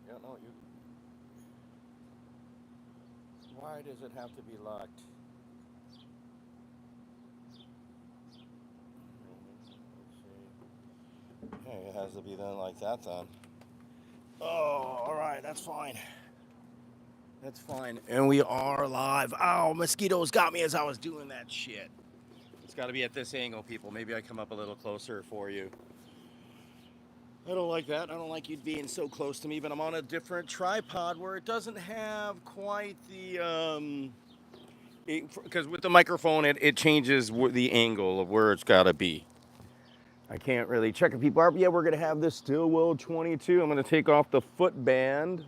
Yeah, no, you. Why does it have to be locked? Let's see. Okay, it has to be done like that then. Oh, all right, that's fine. That's fine. And we are live. Ow, mosquitoes got me as I was doing that shit. It's got to be at this angle, people. Maybe I come up a little closer for you. I don't like that. I don't like you being so close to me, but I'm on a different tripod where it doesn't have quite the because with the microphone it changes the angle of where it's got to be. I can't really check if people are. Yeah, we're gonna have this Stilwell 22. I'm gonna take off the foot band.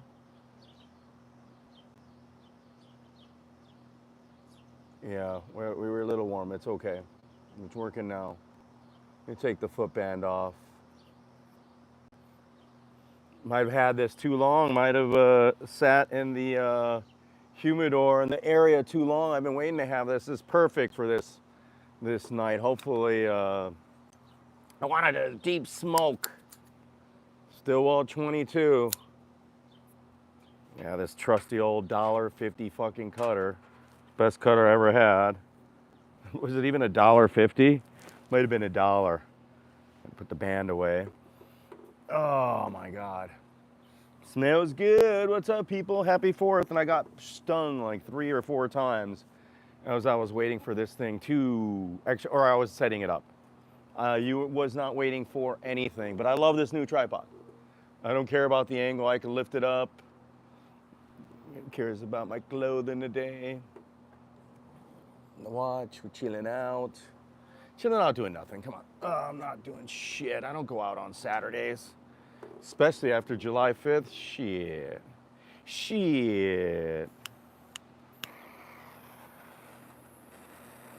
Yeah, we were a little warm. It's okay. It's working now. Let me take the foot band off. Might have had this too long. Might have sat in the humidor in the area too long. I've been waiting to have this. This is perfect for this night. Hopefully, I wanted a deep smoke. Stillwell 22. Yeah, this trusty old $1.50 fucking cutter. Best cutter I ever had. Was it even $1.50? Might have been a dollar. Put the band away. Oh my God. Smells good. What's up, people? Happy 4th. And I got stung like 3 or 4 times as I was waiting for this thing to, actually, or I was setting it up. You was not waiting for anything, but I love this new tripod. I don't care about the angle. I can lift it up. Who cares about my clothing today? The watch, we're chilling out. Chilling out doing nothing. Come on. I'm not doing shit. I don't go out on Saturdays. Especially after July 5th. Shit. Shit.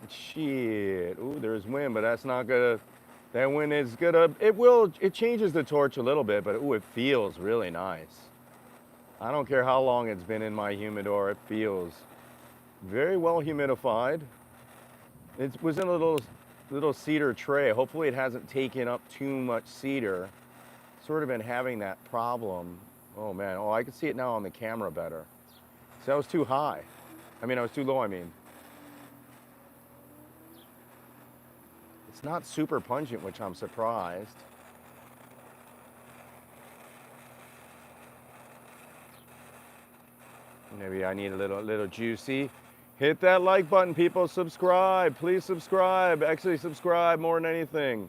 Shit. Ooh, there's wind, but that's not gonna. That wind is gonna. It changes the torch a little bit, but ooh, it feels really nice. I don't care how long it's been in my humidor, it feels very well humidified. It was in a little cedar tray. Hopefully it hasn't taken up too much cedar. Sort of been having that problem. Oh man, oh I can see it now on the camera better. See, that was too high. I was too low, I mean. It's not super pungent, which I'm surprised. Maybe I need a little juicy. Hit that like button, people. Subscribe. Please subscribe. Actually, subscribe more than anything.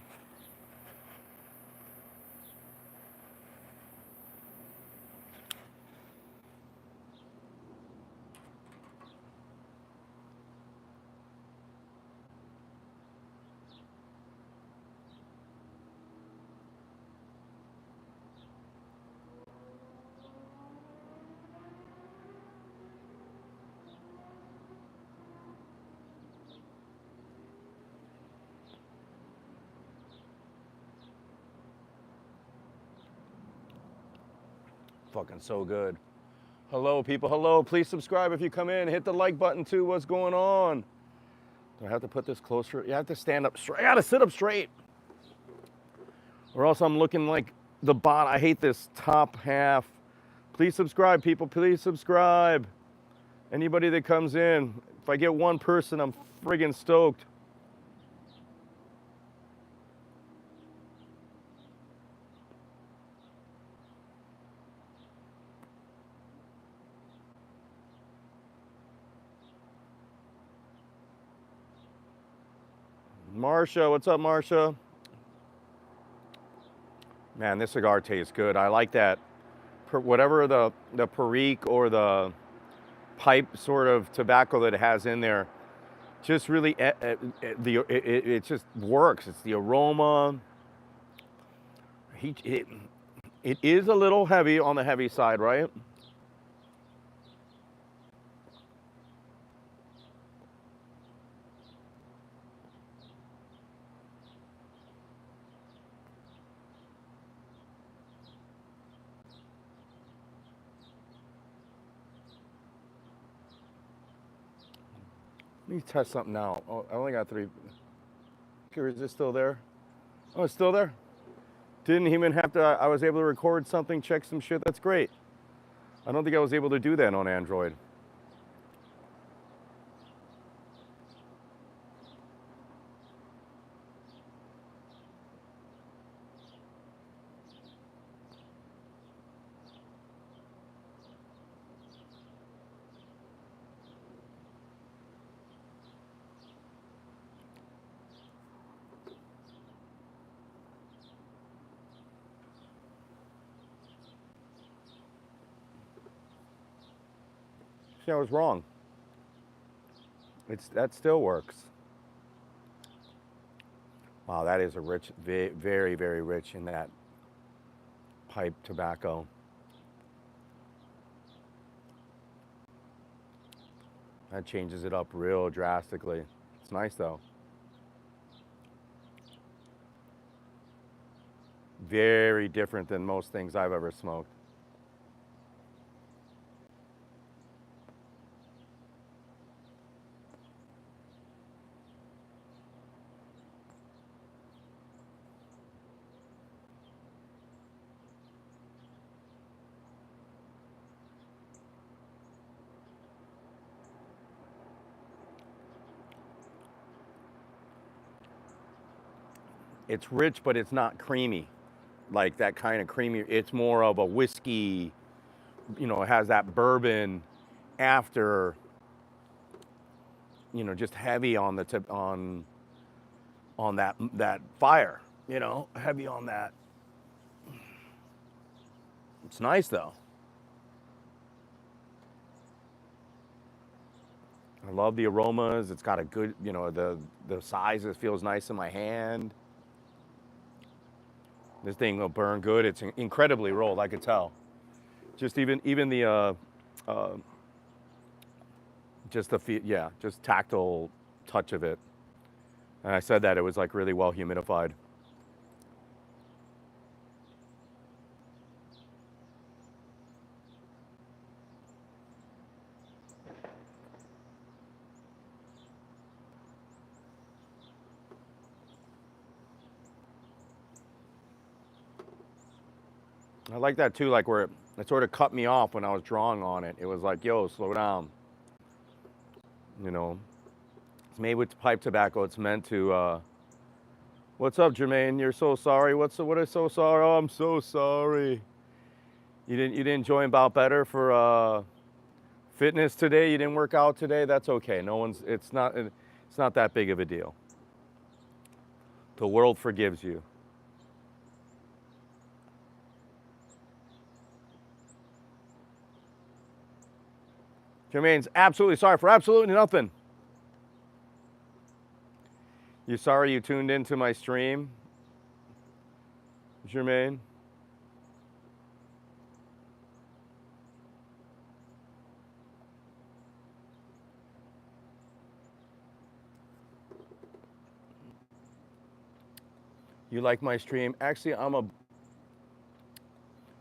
Fucking so good. Hello, people. Hello. Please subscribe if you come in. Hit the like button, too. What's going on? Do I have to put this closer? You have to stand up straight. I got to sit up straight. Or else I'm looking like the bot. I hate this top half. Please subscribe, people. Please subscribe. Anybody that comes in, if I get one person, I'm friggin' stoked. Marsha, what's up, Marsha? Man, this cigar tastes good. I like that. Whatever the Perique or the pipe sort of tobacco that it has in there, just really it just works. It's the aroma. It is a little heavy on the heavy side, right? Let me test something now. Oh, I only got 3. Here, is it still there? Oh, it's still there? Didn't even have to, I was able to record something, check some shit. That's great. I don't think I was able to do that on Android. See, I was wrong. That still works. Wow, that is a rich, very, very rich in that pipe tobacco. That changes it up real drastically. It's nice though. Very different than most things I've ever smoked. It's rich, but it's not creamy. Like that kind of creamy. It's more of a whiskey, it has that bourbon after, just heavy on the tip on that fire, heavy on that. It's nice though. I love the aromas. It's got a good, the size, it feels nice in my hand. This thing will burn good. It's incredibly rolled, I could tell. Just even the just the just tactile touch of it. And I said that it was like really well humidified. I like that too, like where it sort of cut me off when I was drawing on it. It was like, yo, slow down. It's made with pipe tobacco. It's meant to, what's up, Jermaine? You're so sorry. What is so sorry? Oh, I'm so sorry. You didn't join About Better for fitness today? You didn't work out today? That's okay. It's not that big of a deal. The world forgives you. Jermaine's absolutely sorry for absolutely nothing. You sorry you tuned into my stream, Jermaine? You like my stream? Actually,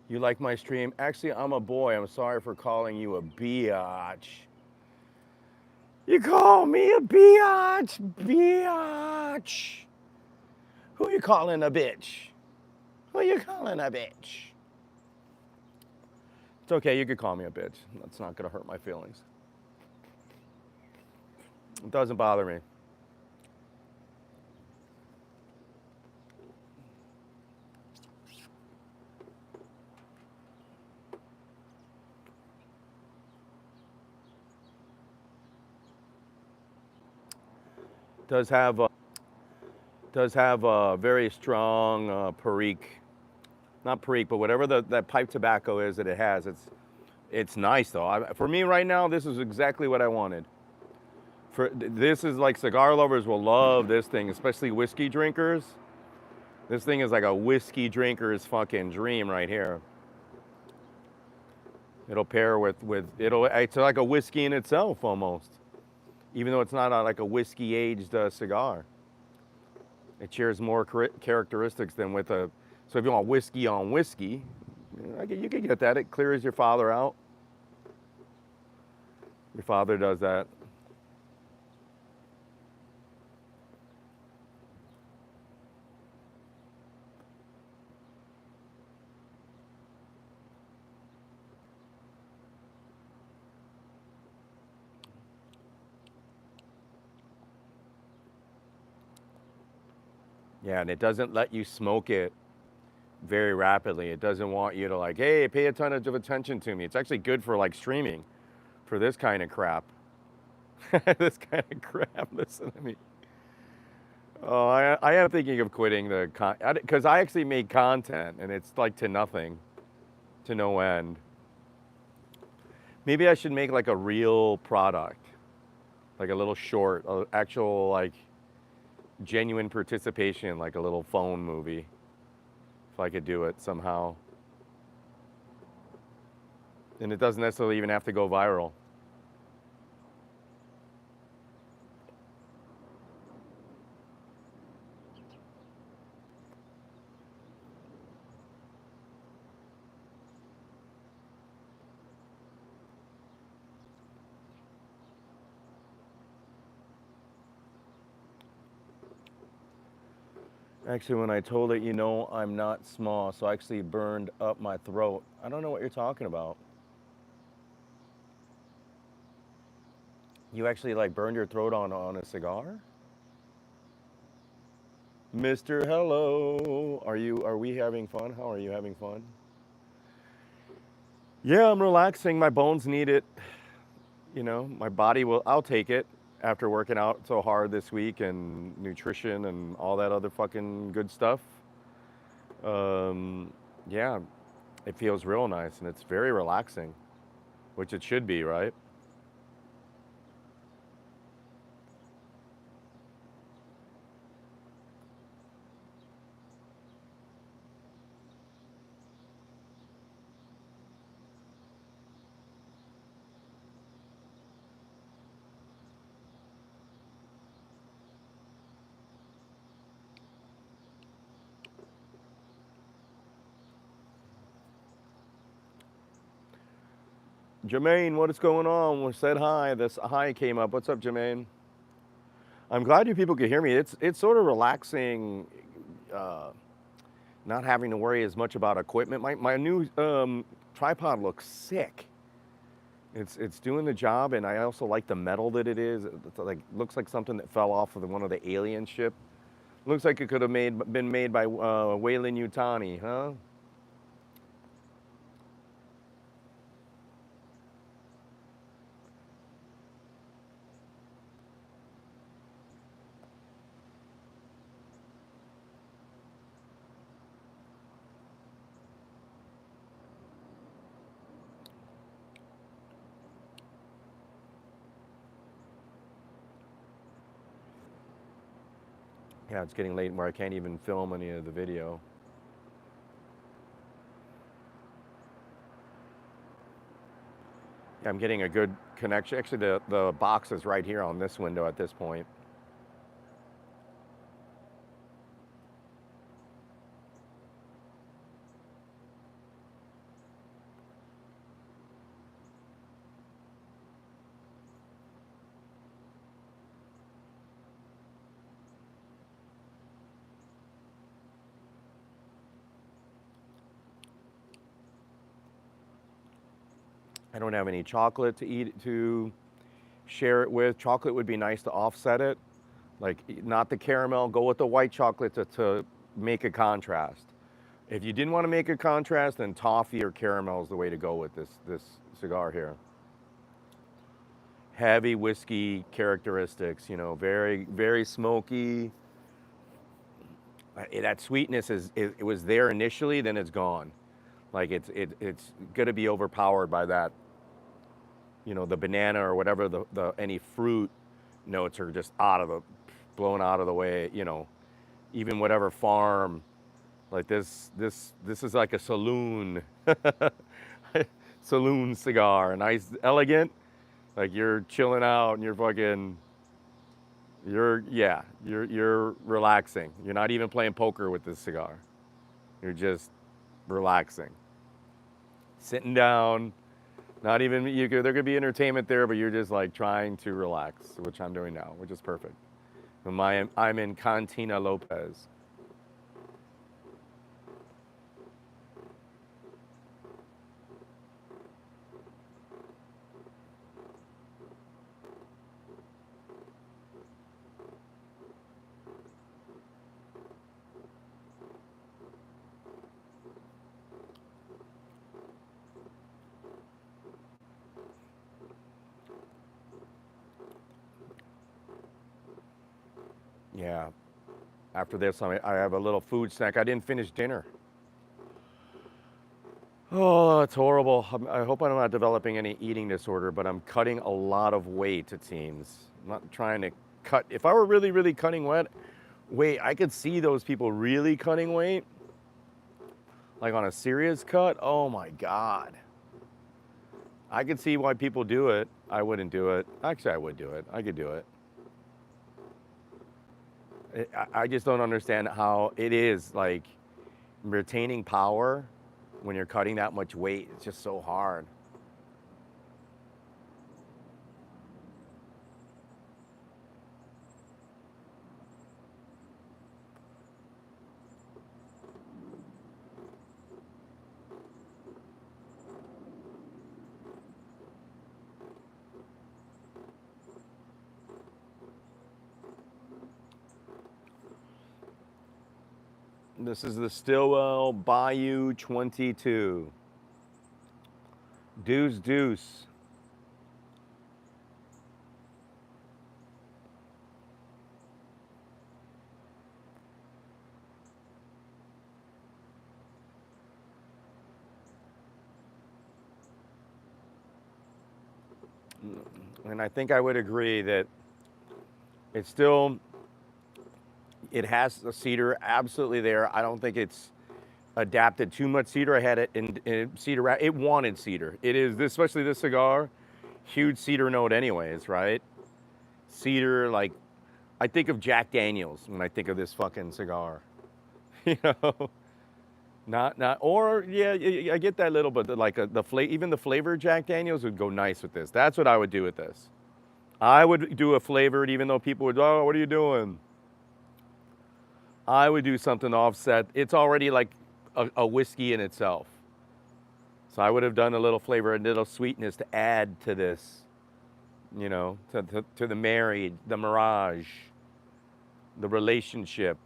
You like my stream? Actually, I'm a boy. I'm sorry for calling you a biatch. You call me a biatch? Biatch. Who you calling a bitch? Who you calling a bitch? It's okay, you could call me a bitch. That's not gonna hurt my feelings. It doesn't bother me. Does have a very strong perique, not perique, but whatever that pipe tobacco is that it has. It's nice though. For me right now, this is exactly what I wanted. This is like cigar lovers will love this thing, especially whiskey drinkers. This thing is like a whiskey drinker's fucking dream right here. It'll pair it's like a whiskey in itself almost. Even though it's not like a whiskey aged cigar. It shares more characteristics than with so if you want whiskey on whiskey, you can get that. It clears your father out. Your father does that. Yeah, and it doesn't let you smoke it very rapidly. It doesn't want you to like, hey, pay a ton of attention to me. It's actually good for like streaming, for this kind of crap. This kind of crap. Listen to me. Oh, I am thinking of quitting the because I actually make content and it's like to nothing, to no end. Maybe I should make like a real product, like a little short, actual like genuine participation, like a little phone movie, if I could do it somehow. And it doesn't necessarily even have to go viral. Actually, when I told it, I'm not small, so I actually burned up my throat. I don't know what you're talking about. You actually like burned your throat on a cigar? Mr. Hello, are we having fun? How are you having fun? Yeah, I'm relaxing. My bones need it. My body I'll take it after working out so hard this week and nutrition and all that other fucking good stuff. Um, yeah, it feels real nice and it's very relaxing, which it should be, right? Jermaine, what is going on? We said hi. This hi came up. What's up, Jermaine? I'm glad you people can hear me. It's sort of relaxing, uh, not having to worry as much about equipment. My new tripod looks sick. It's doing the job, and I also like the metal that it is. It's like looks like something that fell off of one of the alien ship. Looks like it could have been made by Wayland Yutani, huh? Yeah, it's getting late where I can't even film any of the video. Yeah, I'm getting a good connection. Actually, the box is right here on this window at this point. I don't have any chocolate to share it with. Chocolate would be nice to offset it. Like not the caramel, go with the white chocolate to make a contrast. If you didn't want to make a contrast, then toffee or caramel is the way to go with this cigar here. Heavy whiskey characteristics, very very smoky. That sweetness it was there initially, then it's gone. Like it's gonna be overpowered by that, the banana or whatever the any fruit notes are just blown out of the way. Even whatever farm, like this is like a saloon saloon cigar, nice, elegant. Like you're chilling out and you're relaxing. You're not even playing poker with this cigar. You're just relaxing, sitting down. Not even there could be entertainment there, but you're just like trying to relax, which I'm doing now, which is perfect. I'm in Cantina Lopez. Yeah. After this, I have a little food snack. I didn't finish dinner. Oh, it's horrible. I hope I'm not developing any eating disorder, but I'm cutting a lot of weight, it seems. I'm not trying to cut. If I were really, really cutting weight, I could see those people really cutting weight. Like on a serious cut, oh my God. I could see why people do it. I wouldn't do it. Actually, I would do it. I could do it. I just don't understand how it is like retaining power when you're cutting that much weight. It's just so hard. This is the Stilwell Bayou 22. Deuce Deuce. And I think I would agree that it's still, it has the cedar absolutely there. I don't think it's adapted too much cedar. I had it in cedar. It wanted cedar. It is, especially this cigar, huge cedar note anyways, right? Cedar, like, I think of Jack Daniels when I think of this fucking cigar. You know, not, or yeah, I get that little, but like even the flavor Jack Daniels would go nice with this. That's what I would do with this. I would do a flavored, even though people would, oh, what are you doing? I would do something offset. It's already like a whiskey in itself. So I would have done a little flavor, a little sweetness to add to this, you know, to the married, the mirage, the relationship.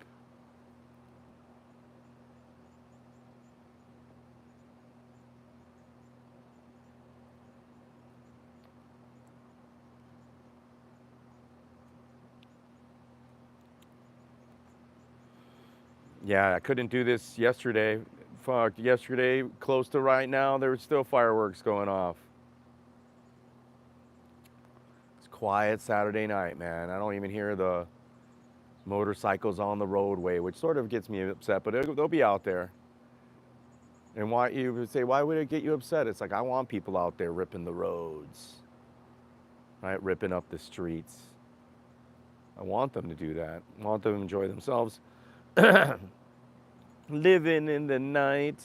Yeah, I couldn't do this yesterday. Fuck, yesterday, close to right now, there were still fireworks going off. It's quiet Saturday night, man. I don't even hear the motorcycles on the roadway, which sort of gets me upset, but they'll be out there. And why you would say, why would it get you upset? It's like, I want people out there ripping the roads, right? Ripping up the streets. I want them to do that. I want them to enjoy themselves. Living in the night.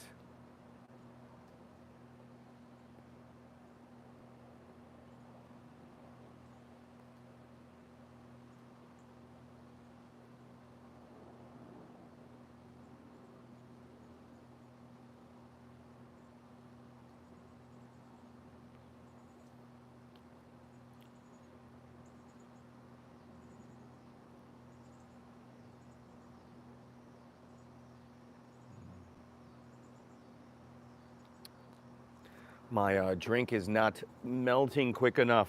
My drink is not melting quick enough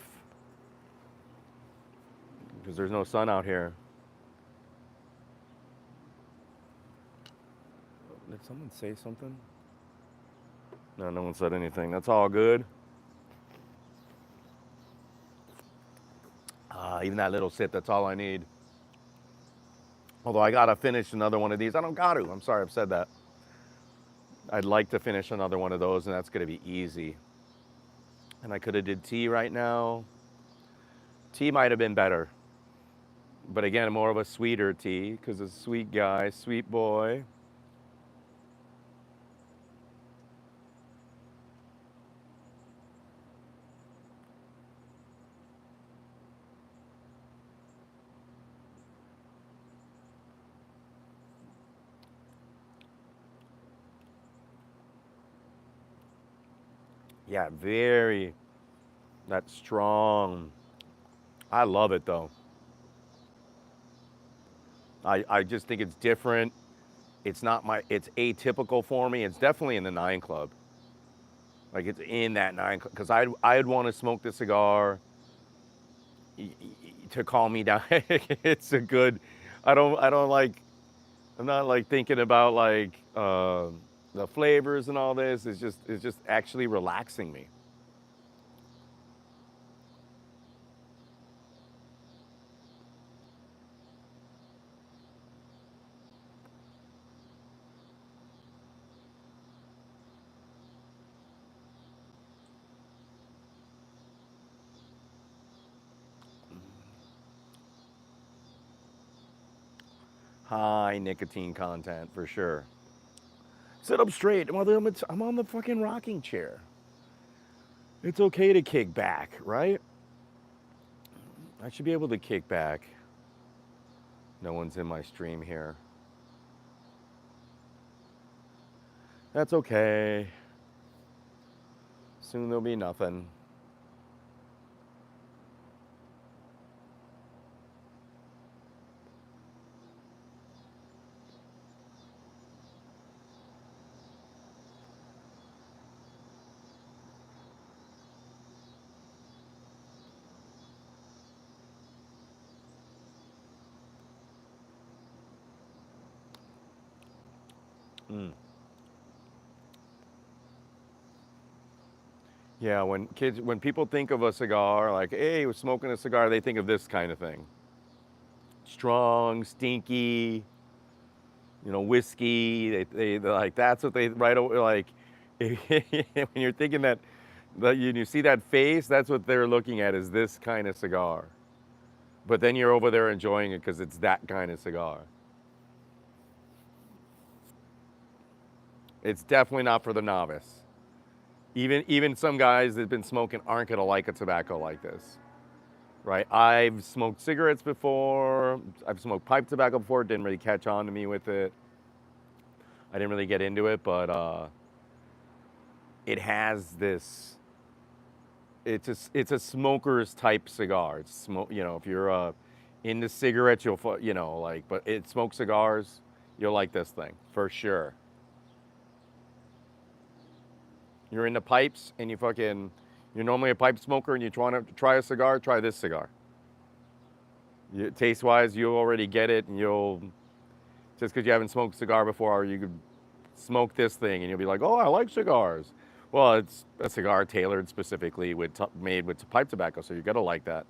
because there's no sun out here. Did someone say something? No, no one said anything. That's all good. Even that little sip, that's all I need. Although I gotta finish another one of these. I don't got to. I'm sorry I've said that. I'd like to finish another one of those, and that's gonna be easy. And I could have did tea right now. Tea might have been better. But again, more of a sweeter tea, because a sweet guy, sweet boy. Yeah, very, that strong. I love it though. I just think it's different. It's not it's atypical for me. It's definitely in the 9 Club. Like it's in that 9 Club. Because I'd want to smoke the cigar to calm me down. It's a good, I don't like. I'm not like thinking about like the flavors and all this. It's just actually relaxing me. High nicotine content for sure. Sit up straight. I'm on the fucking rocking chair. It's okay to kick back, right? I should be able to kick back. No one's in my stream here. That's okay. Soon there'll be nothing. Mm. Yeah, when people think of a cigar, like, hey, we're smoking a cigar, they think of this kind of thing. Strong, stinky, whiskey. They're like, that's what they right away like. When you're thinking that you see that face, that's what they're looking at is this kind of cigar. But then you're over there enjoying it because it's that kind of cigar. It's definitely not for the novice. Even some guys that've been smoking aren't gonna like a tobacco like this, right? I've smoked cigarettes before. I've smoked pipe tobacco before. It didn't really catch on to me with it. I didn't really get into it, but it has this. It's a smoker's type cigar. It's smoke. If you're into cigarettes, like. But it smoke cigars, you'll like this thing for sure. You're into pipes and you're normally a pipe smoker and you want to try a cigar, try this cigar. Taste wise, you'll already get it, and just because you haven't smoked a cigar before, you could smoke this thing and you'll be like, oh, I like cigars. Well, it's a cigar tailored specifically made with pipe tobacco, so you gotta like that.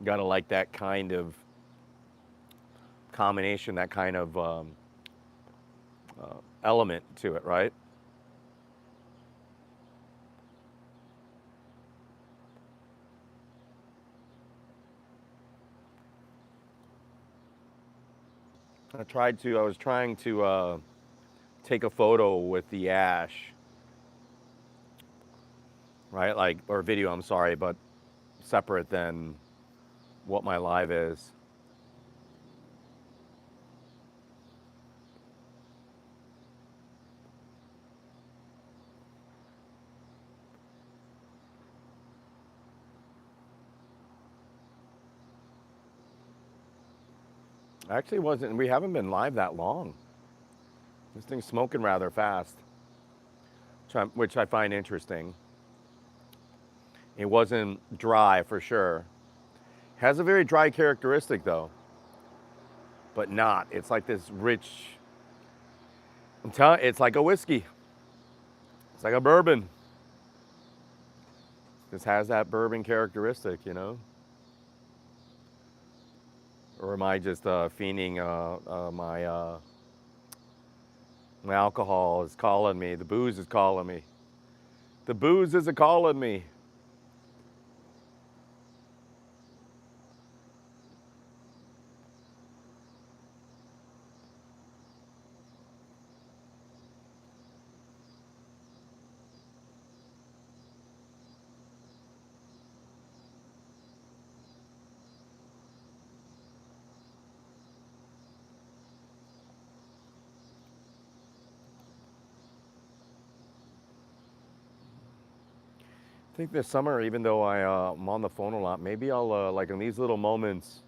You gotta like that kind of combination, that kind of element to it, right? I was trying to take a photo with the ash, right? Like, or video, I'm sorry, but separate than what my live is. Actually, we haven't been live that long. This thing's smoking rather fast, which I find interesting. It wasn't dry for sure. Has a very dry characteristic though, but not. It's like this rich. It's like a whiskey. It's like a bourbon. This has that bourbon characteristic. Or am I just fiending? My alcohol is calling me. The booze is calling me. The booze is a calling me. I think this summer, even though I'm on the phone a lot, maybe I'll like in these little moments.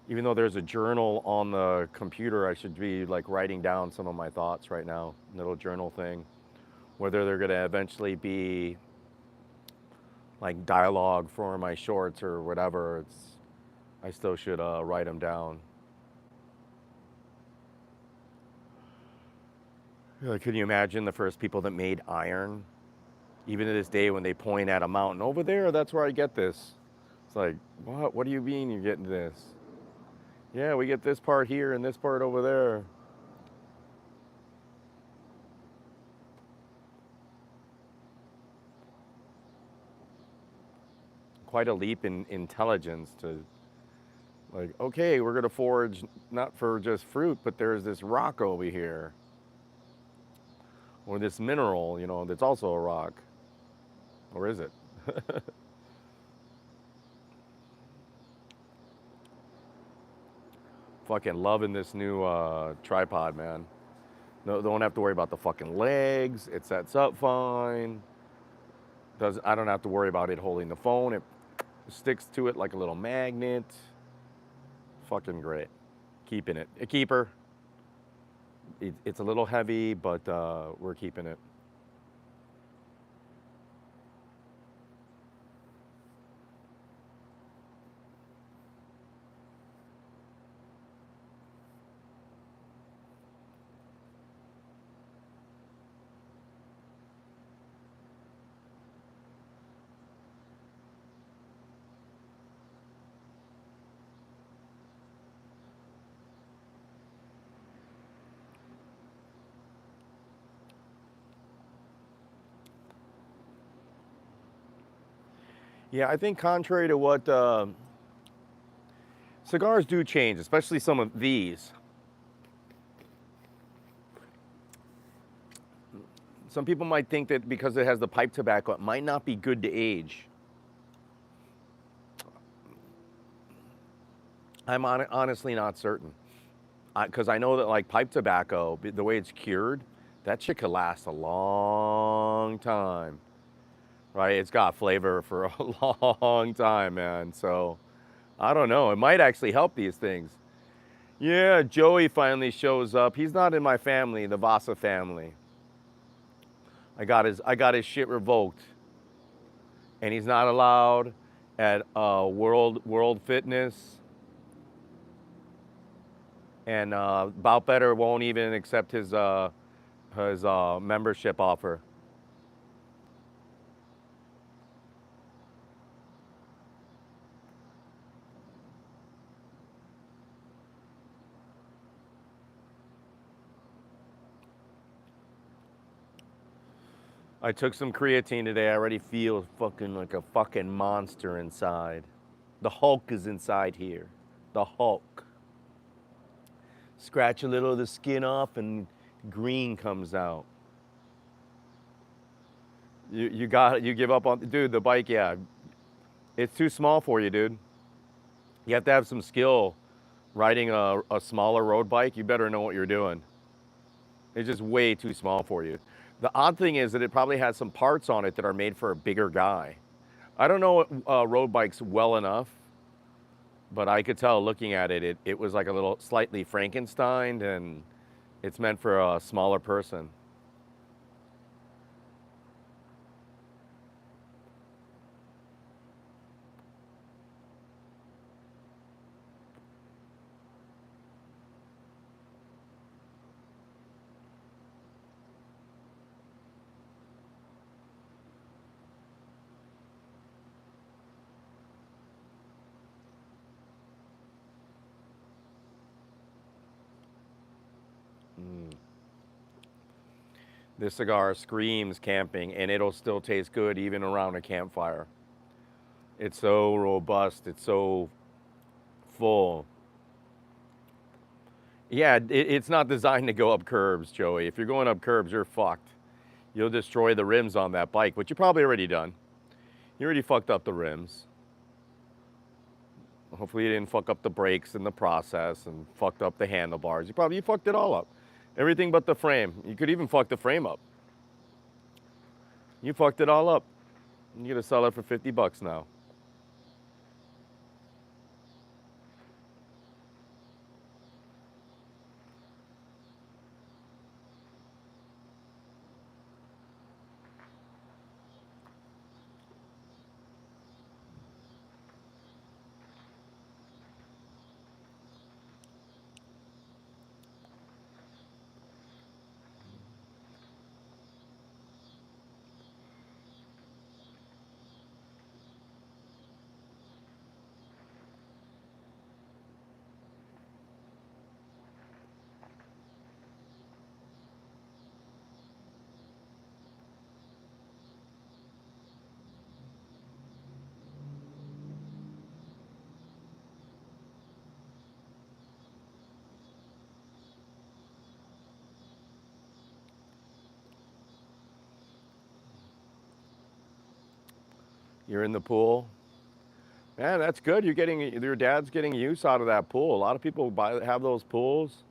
Even though there's a journal on the computer, I should be like writing down some of my thoughts right now. Little journal thing. Whether they're gonna eventually be like dialogue for my shorts or whatever, I still should write them down. Like, can you imagine the first people that made iron? Even to this day, when they point at a mountain over there, that's where I get this. It's like, what? What do you mean you're getting this? Yeah, we get this part here and this part over there. Quite a leap in intelligence to, like, okay, we're gonna forage not for just fruit, but there's this rock over here, or this mineral, that's also a rock, or is it? Fucking loving this new tripod, man. No, don't have to worry about the fucking legs. It sets up fine. I don't have to worry about it holding the phone. It sticks to it like a little magnet. Fucking great. Keeping it. A keeper. It's a little heavy, but we're keeping it. Yeah, I think contrary to what cigars do change, especially some of these. Some people might think that because it has the pipe tobacco, it might not be good to age. I'm honestly not certain. Because I know that, like, pipe tobacco, the way it's cured, that shit could last a long time, right? It's got flavor for a long time, man. So I don't know. It might actually help these things. Yeah, Joey finally shows up. He's not in my family, the Vasa family. I got his shit revoked, and he's not allowed at World Fitness, and Bout Better won't even accept his membership offer. I took some creatine today. I already feel fucking like a fucking monster inside. The Hulk is inside here. The Hulk. Scratch a little of the skin off and green comes out. You give up on, dude, the bike, yeah. It's too small for you, dude. You have to have some skill riding a smaller road bike. You better know what you're doing. It's just way too small for you. The odd thing is that it probably has some parts on it that are made for a bigger guy. I don't know road bikes well enough, but I could tell looking at it, it was like a little slightly Frankenstein, and it's meant for a smaller person. This cigar screams camping, and it'll still taste good even around a campfire. It's so robust. It's so full. Yeah, it's not designed to go up curbs, Joey. If you're going up curbs, you're fucked. You'll destroy the rims on that bike, which you probably already done. You already fucked up the rims. Hopefully you didn't fuck up the brakes in the process and fucked up the handlebars. You fucked it all up. Everything but the frame. You could even fuck the frame up. You fucked it all up. You're gonna sell it for 50 bucks now. You're in the pool. Man, that's good. Your dad's getting use out of that pool. A lot of people have those pools.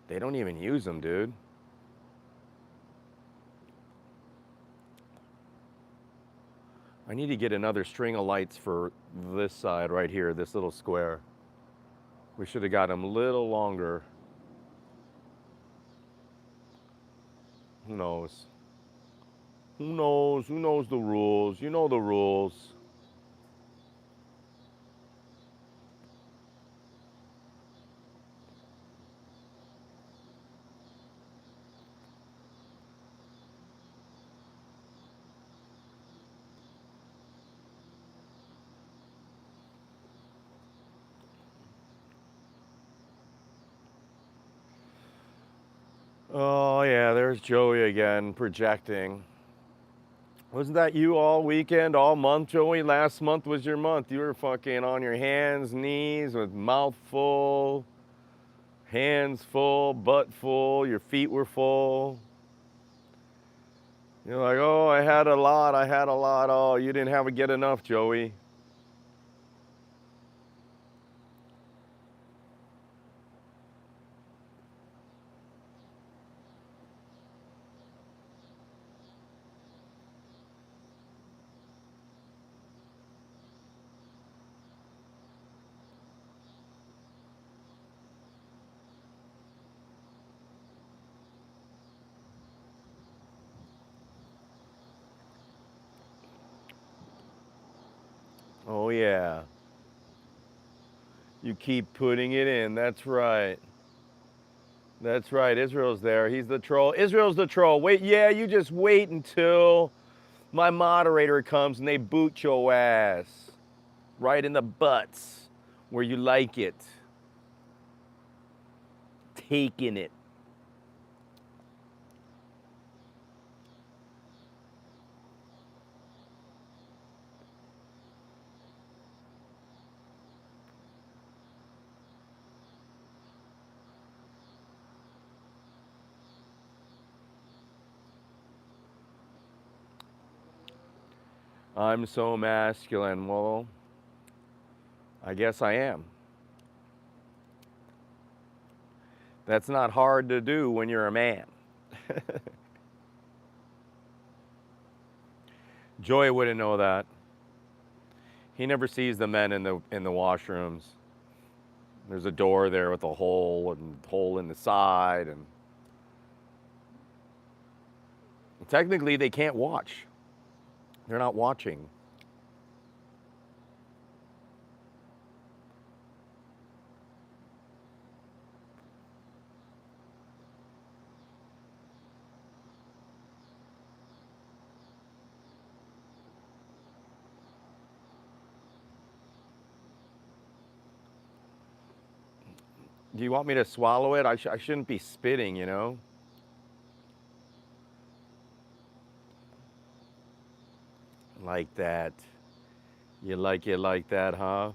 They don't even use them, dude. I need to get another string of lights for this side right here, this little square. We should have got them a little longer. Who knows? Who knows? Who knows the rules? You know the rules. Oh, yeah, there's Joey again projecting. Wasn't that you all weekend, all month, Joey? Last month was your month. You were fucking on your hands, knees, with mouth full, hands full, butt full, your feet were full. You're like, oh, I had a lot, I had a lot. Oh, you didn't have to get enough, Joey. Oh, yeah. You keep putting it in. That's right. That's right. Israel's there. He's the troll. Israel's the troll. Wait, yeah, you just wait until my moderator comes and they boot your ass right in the butts where you like it. Taking it. I'm so masculine. Well, I guess I am. That's not hard to do when you're a man. Joey wouldn't know that. He never sees the men in the washrooms. There's a door there with a hole in the side, and technically they can't watch. They're not watching. Do you want me to swallow it? I shouldn't be spitting, you know? Like that. You like it like that, huh?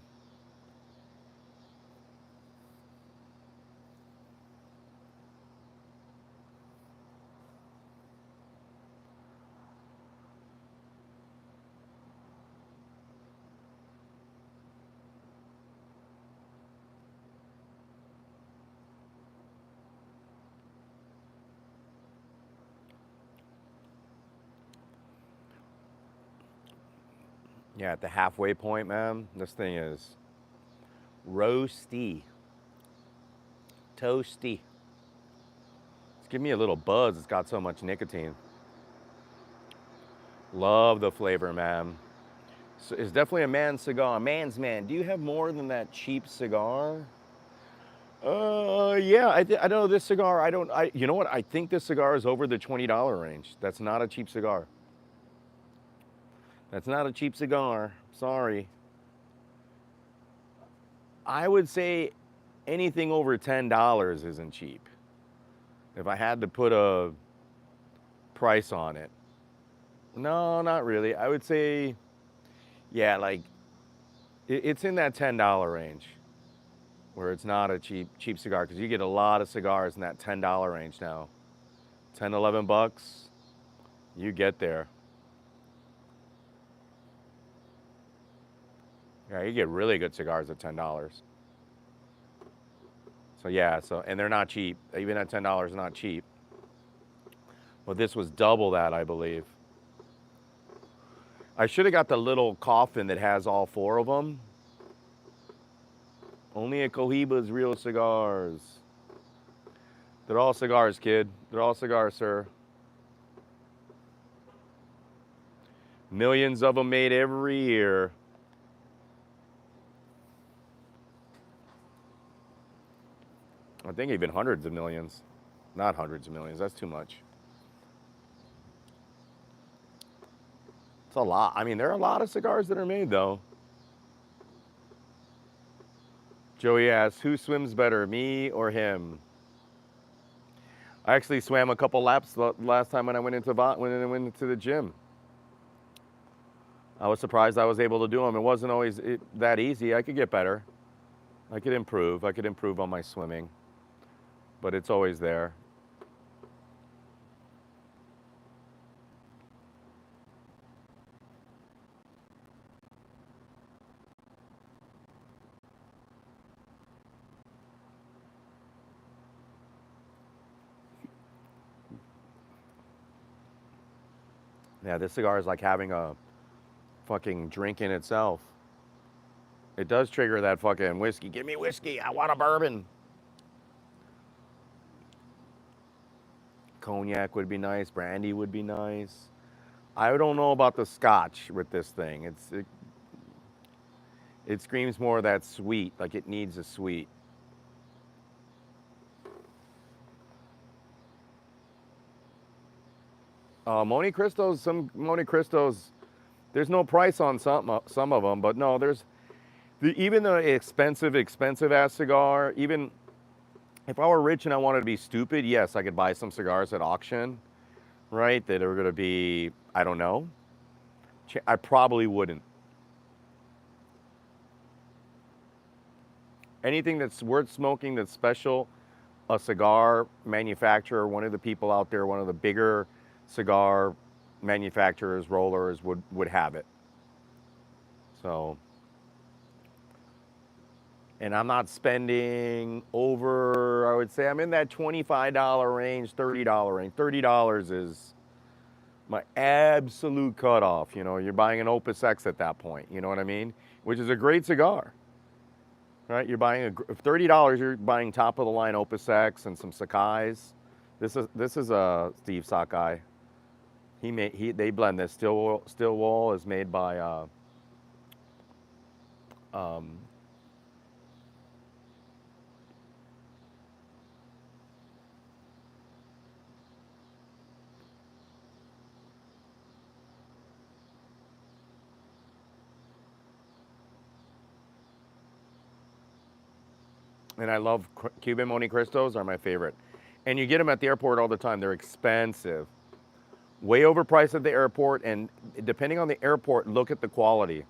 Yeah, at the halfway point, man, this thing is roasty. Toasty. It's giving me a little buzz. It's got so much nicotine. Love the flavor, man. So it's definitely a man's cigar. Man's man. Do you have more than that cheap cigar? Yeah. I don't know this cigar. You know what? I think this cigar is over the $20 range. That's not a cheap cigar. That's not a cheap cigar. Sorry. I would say anything over $10 isn't cheap. If I had to put a price on it. No, not really. I would say, yeah, like it's in that $10 range where it's not a cheap cigar, because you get a lot of cigars in that $10 range now. 10, 11 bucks, you get there. Yeah, you get really good cigars at $10. So yeah, and they're not cheap. Even at $10, not cheap. But this was double that, I believe. I should have got the little coffin that has all 4 of them. Only at Cohiba's real cigars. They're all cigars, kid. They're all cigars, sir. Millions of them made every year. I think even hundreds of millions. Not hundreds of millions, that's too much. It's a lot. I mean, there are a lot of cigars that are made, though. Joey asks, who swims better, me or him? I actually swam a couple laps last time when I went into the gym. I was surprised I was able to do them. It wasn't always that easy. I could get better. I could improve. I could improve on my swimming. But it's always there. Yeah, this cigar is like having a fucking drink in itself. It does trigger that fucking whiskey. Give me whiskey. I want a bourbon. Cognac would be nice. Brandy would be nice. I don't know about the scotch with this thing. It screams more of that sweet, like it needs a sweet. Monte Cristos, some Monte Cristos, there's no price on some of them, but no, even the expensive ass cigar, even if I were rich and I wanted to be stupid, yes, I could buy some cigars at auction, right? That are gonna be, I don't know. I probably wouldn't. Anything that's worth smoking that's special, a cigar manufacturer, one of the people out there, one of the bigger cigar manufacturers, rollers would have it. So, and I'm not spending over, I would say I'm in that $25 range, $30 range. $30 is my absolute cutoff. You know, you're buying an Opus X at that point, you know what I mean? Which is a great cigar, right? You're buying $30, you're buying top of the line Opus X and some Sakai's. This is a Steve Sakai. They blend this. Stilwell is made by and I love Cuban Monte Cristos are my favorite. And you get them at the airport all the time. They're expensive. Way overpriced at the airport, and depending on the airport, look at the quality.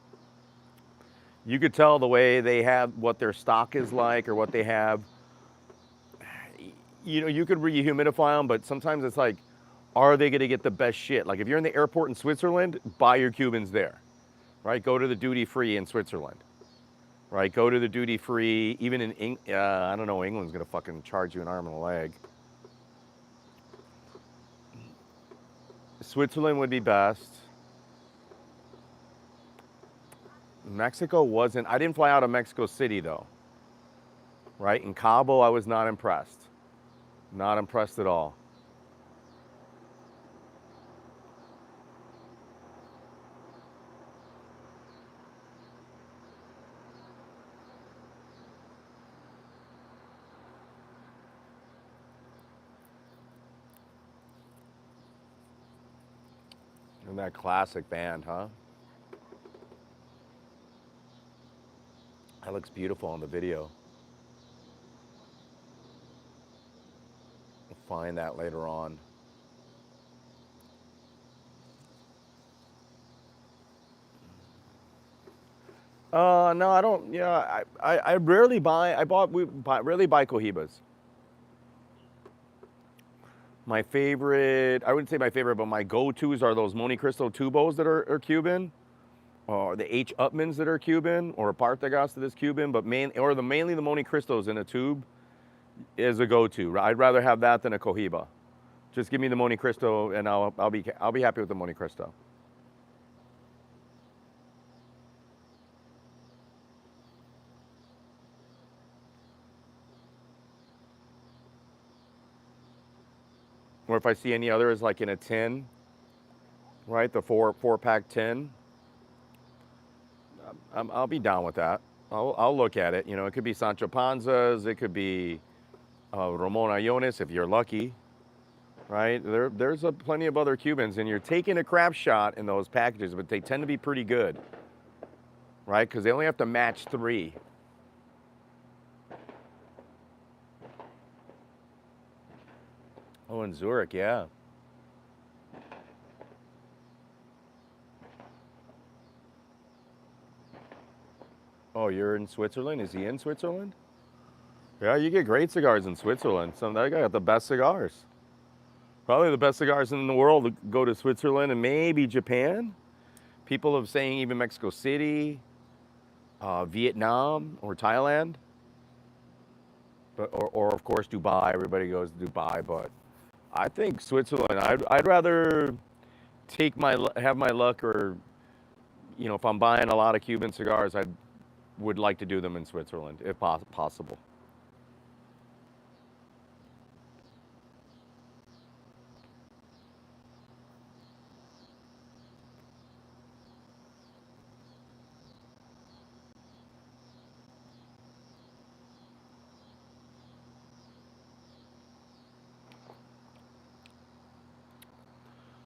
You could tell the way they have, what their stock is like, or what they have. You know, you could rehumidify them, but sometimes it's like, are they gonna get the best shit? Like if you're in the airport in Switzerland, buy your Cubans there, right? Go to the duty free in Switzerland, right? Go to the duty free, even in, I don't know, England's gonna fucking charge you an arm and a leg. Switzerland would be best. Mexico wasn't, I didn't fly out of Mexico City though, right? In Cabo, I was not impressed. Not impressed at all. And that classic band, huh? That looks beautiful on the video. We'll find that later on. No, I don't. Yeah, I rarely buy. Rarely buy Cohibas. My favorite, I wouldn't say my favorite, but my go-tos are those Monte Cristo Tubos that are Cuban, or the H. Upmans that are Cuban, or Partagas that is Cuban, but mainly the Monte Cristos in a tube is a go-to. I'd rather have that than a Cohiba. Just give me the Monte Cristo, and I'll be happy with the Monte Cristo. Or if I see any others like in a tin, right? The four pack tin. I'll be down with that. I'll look at it. You know, it could be Sancho Panzas, it could be Ramon Ayones if you're lucky, right? There's plenty of other Cubans, and you're taking a crap shot in those packages, but they tend to be pretty good, right? Because they only have to match 3. Oh, in Zurich, yeah. Oh, you're in Switzerland? Is he in Switzerland? Yeah, you get great cigars in Switzerland. That guy got the best cigars. Probably the best cigars in the world go to Switzerland and maybe Japan. People are saying even Mexico City, Vietnam, or Thailand. But, or of course Dubai. Everybody goes to Dubai, but I think Switzerland. I'd rather have my luck, or you know, if I'm buying a lot of Cuban cigars, I would like to do them in Switzerland if possible.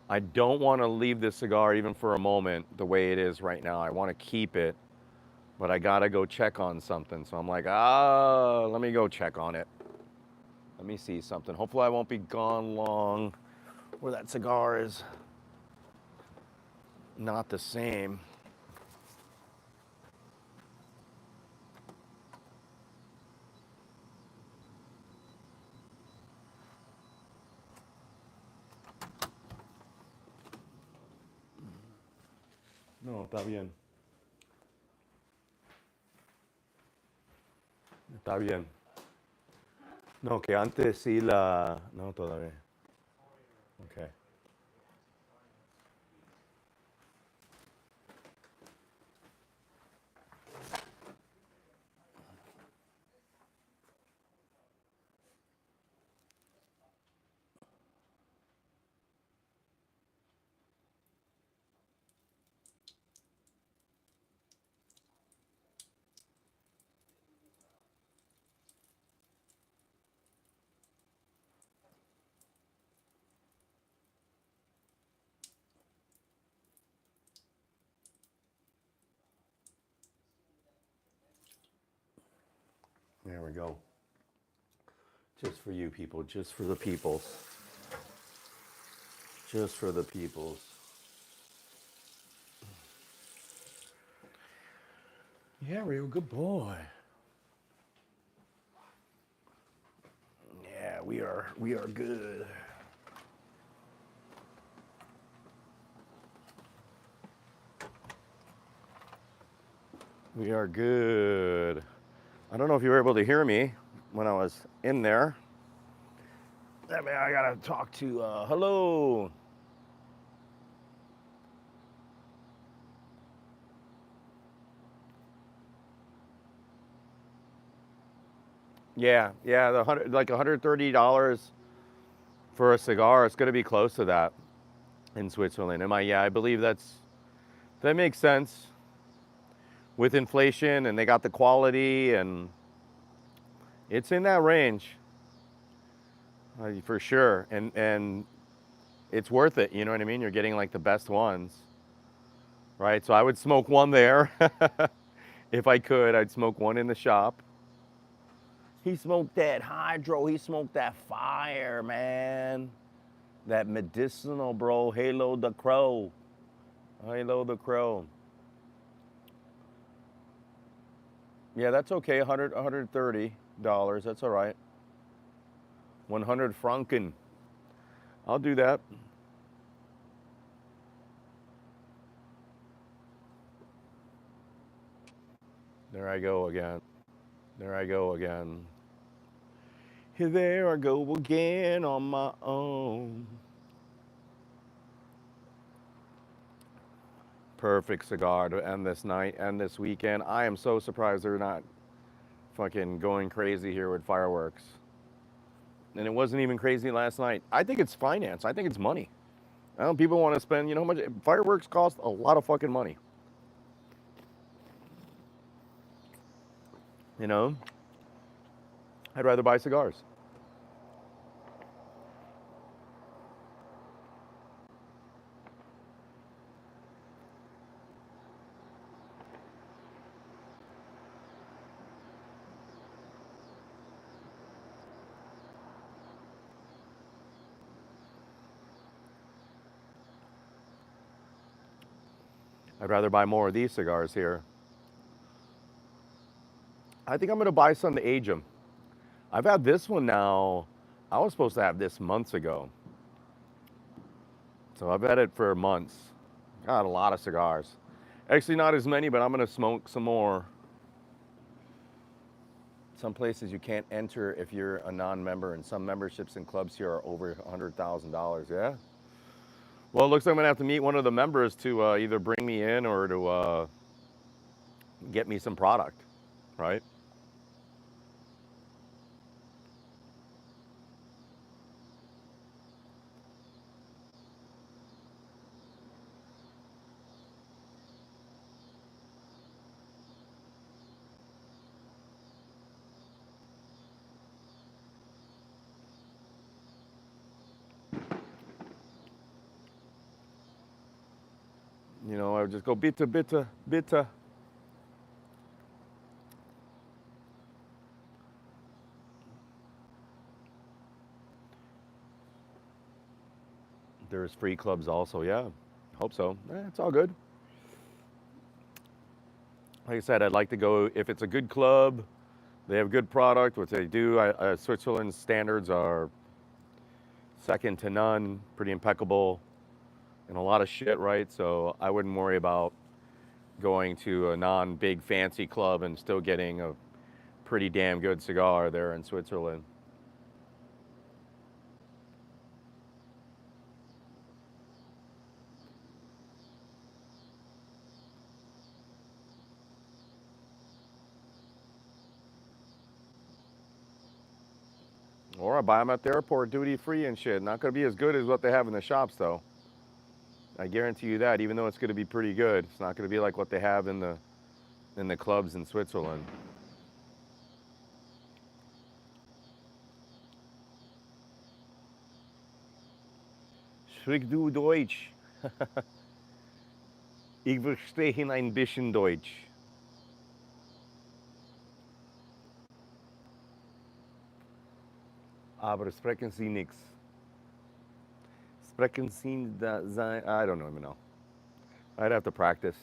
I don't want to leave this cigar even for a moment the way it is right now. I want to keep it, but I gotta go check on something. So I'm like, let me go check on it. Let me see something. Hopefully I won't be gone long where that cigar is not the same. No, está bien. Está bien. No, que antes sí la... No, todavía. Okay. There we go. Just for you people, just for the peoples. Just for the peoples. Yeah, Rio, good boy. Yeah, we are good. We are good. I don't know if you were able to hear me when I was in there. I mean, I gotta talk to, hello. Yeah, like $130 for a cigar. It's gonna be close to that in Switzerland. I believe that makes sense with inflation, and they got the quality, and it's in that range for sure. And it's worth it. You know what I mean? You're getting like the best ones, right? So I would smoke one there. If I could, I'd smoke one in the shop. He smoked that hydro. He smoked that fire, man. That medicinal, bro. Halo the Crow. Halo the Crow. Yeah, that's okay. $130. That's all right. 100 Franken. I'll do that. There I go again. There I go again. There I go again on my own. Perfect cigar to end this night and this weekend. I am so surprised they're not fucking going crazy here with fireworks. And it wasn't even crazy last night. I think it's finance. I think it's money. I don't. People want to spend. You know how much fireworks cost? A lot of fucking money. You know. I'd rather buy cigars. I'd rather buy more of these cigars here. I think I'm gonna buy some to age them. I've had this one now. I was supposed to have this months ago. So I've had it for months. Got a lot of cigars. Actually, not as many, but I'm gonna smoke some more. Some places you can't enter if you're a non-member, and some memberships and clubs here are over $100,000. Yeah. Well, it looks like I'm gonna have to meet one of the members to either bring me in or to get me some product, right? You know, I would just go bitte, bitte, bitte. There's free clubs also, yeah. Hope so. It's all good. Like I said, I'd like to go if it's a good club, they have good product, which they do. Switzerland's standards are second to none, pretty impeccable, and a lot of shit, right? So I wouldn't worry about going to a non-big fancy club and still getting a pretty damn good cigar there in Switzerland. Or I buy them at the airport duty free and shit. Not going to be as good as what they have in the shops though. I guarantee you that. Even though it's going to be pretty good, it's not going to be like what they have in the clubs in Switzerland. Sprich du Deutsch? Ich verstehe ein bisschen Deutsch. Aber sprechen Sie nichts. Sprechen Sie da sein? I don't even know. I'd have to practice.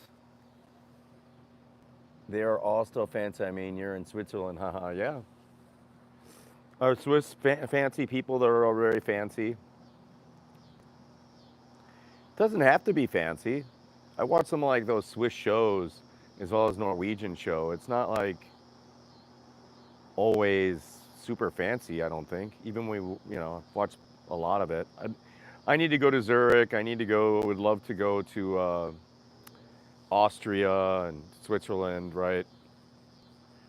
They are all still fancy. I mean, you're in Switzerland, haha, yeah. Are Swiss fancy people that are all very fancy? Doesn't have to be fancy. I watch some like those Swiss shows as well as Norwegian show. It's not like always super fancy, I don't think. Even when we, watch a lot of it. I need to go to Zurich. I need to go, would love to go to Austria and Switzerland, right?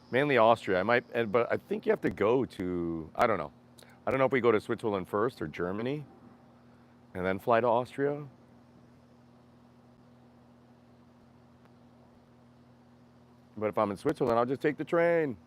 Mainly Austria. I might, but I think you have to go to, I don't know. I don't know if we go to Switzerland first or Germany and then fly to Austria. But if I'm in Switzerland, I'll just take the train.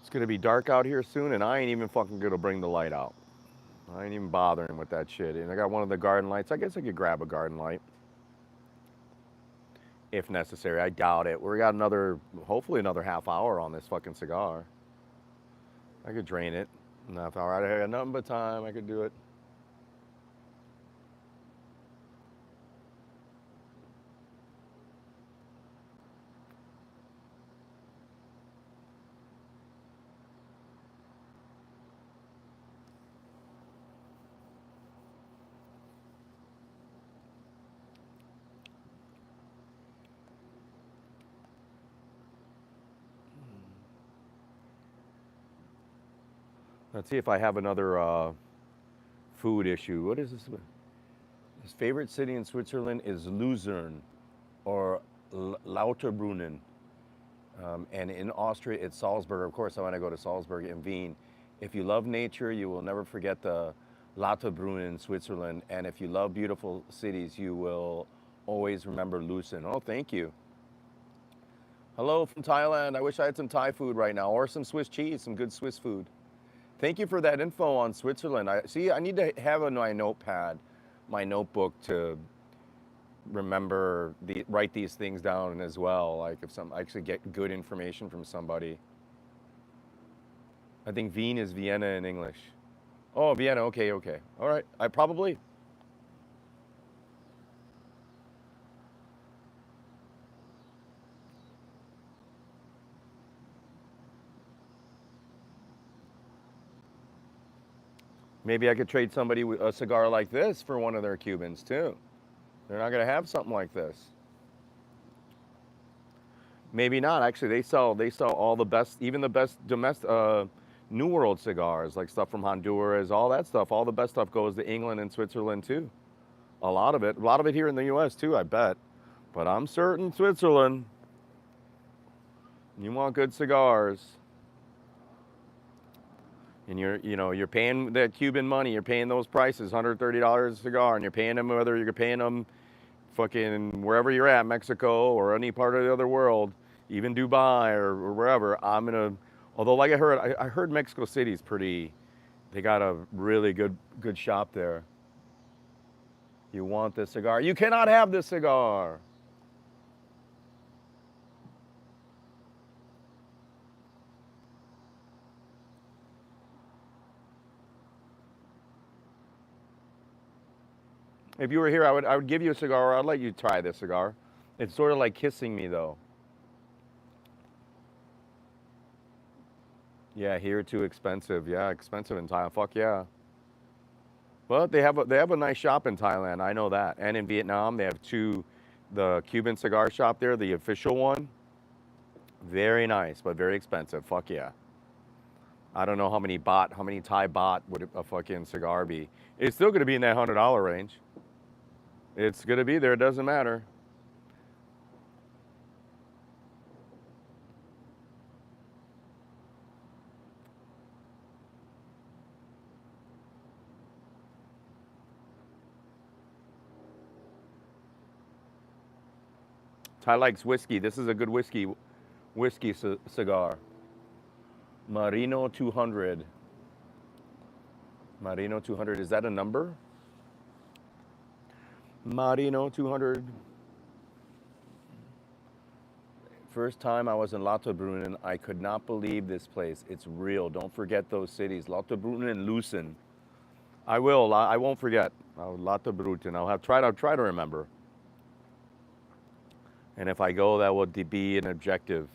It's gonna be dark out here soon, and I ain't even fucking gonna bring the light out. I ain't even bothering with that shit. And I got one of the garden lights. I guess I could grab a garden light if necessary. I doubt it. We got hopefully another half hour on this fucking cigar. I could drain it in a half hour. I got nothing but time. I could do it. Let's see if I have another food issue. What is this? His favorite city in Switzerland is Luzern or Lauterbrunnen. And in Austria, it's Salzburg. Of course, I want to go to Salzburg and Wien. If you love nature, you will never forget the Lauterbrunnen in Switzerland. And if you love beautiful cities, you will always remember Lucerne. Oh, thank you. Hello from Thailand. I wish I had some Thai food right now or some Swiss cheese, some good Swiss food. Thank you for that info on Switzerland. I need to have on my notepad, my notebook to remember write these things down as well. Like if I actually get good information from somebody. I think Wien is Vienna in English. Oh, Vienna. Okay, okay. All right. I probably. Maybe I could trade somebody a cigar like this for one of their Cubans too. They're not going to have something like this. Maybe not. Actually, they sell all the best, even the best domestic New World cigars, like stuff from Honduras, all that stuff. All the best stuff goes to England and Switzerland too. A lot of it here in the U.S. too, I bet. But I'm certain Switzerland. You want good cigars, and you're paying that Cuban money. You're paying those prices, $130 a cigar, and you're paying them whether you're paying them fucking wherever you're at, Mexico or any part of the other world, even Dubai or wherever. Although like I heard Mexico City's pretty. They got a really good shop there. You want this cigar? You cannot have this cigar. If you were here, I would give you a cigar. Or I'd let you try this cigar. It's sort of like kissing me, though. Yeah, here too expensive. Yeah, expensive in Thailand. Fuck yeah. Well, they have a nice shop in Thailand. I know that. And in Vietnam, they have the Cuban cigar shop there, the official one. Very nice, but very expensive. Fuck yeah. I don't know how many Thai baht would a fucking cigar be. It's still going to be in that $100 range. It's going to be there. It doesn't matter. Thai likes whiskey. This is a good whiskey cigar. Marino 200. Marino 200. Is that a number? Marino 200. First time I was in Lauterbrunnen, I could not believe this place. It's real. Don't forget those cities. Lauterbrunnen and Lucerne. I will. I won't forget. Lauterbrunnen. I'll try to remember. And if I go, that will be an objective.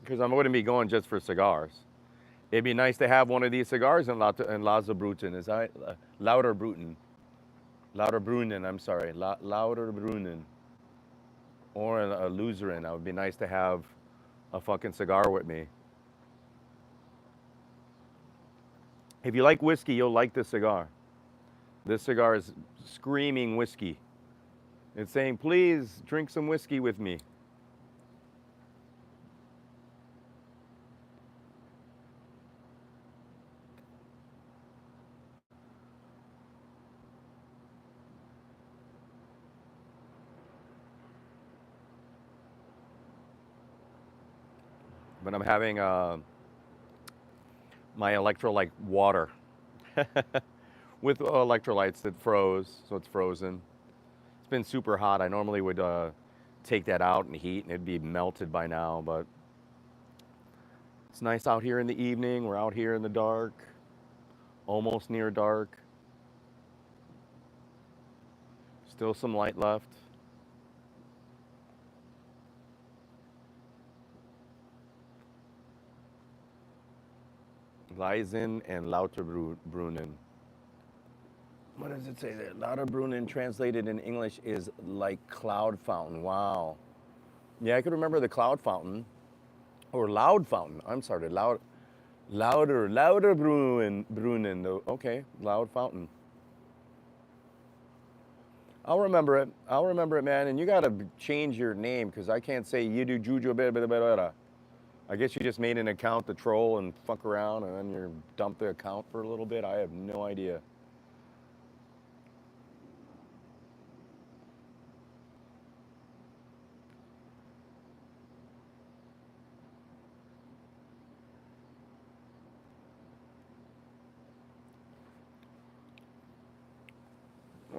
Because I wouldn't be going just for cigars. It'd be nice to have one of these cigars in Lauterbrunnen. Is that Lauterbrunnen? Lauterbrunnen, I'm sorry. Lauterbrunnen. Or a Luzern. It would be nice to have a fucking cigar with me. If you like whiskey, you'll like this cigar. This cigar is screaming whiskey. It's saying, please drink some whiskey with me. But I'm having my electrolyte water with electrolytes that froze, so it's frozen. It's been super hot. I normally would take that out and heat, and it'd be melted by now, but it's nice out here in the evening. We're out here in the dark, almost near dark. Still some light left. Leisen and Lauterbrunnen. What does it say there? Lauterbrunnen translated in English is like cloud fountain. Wow. Yeah, I could remember the cloud fountain. Or Loud Fountain. I'm sorry, louder Brunnen. Okay, Loud Fountain. I'll remember it. I'll remember it, man. And you gotta change your name because I can't say you do Juju blah, blah, blah, blah. I guess you just made an account to troll and fuck around and then you dump the account for a little bit. I have no idea.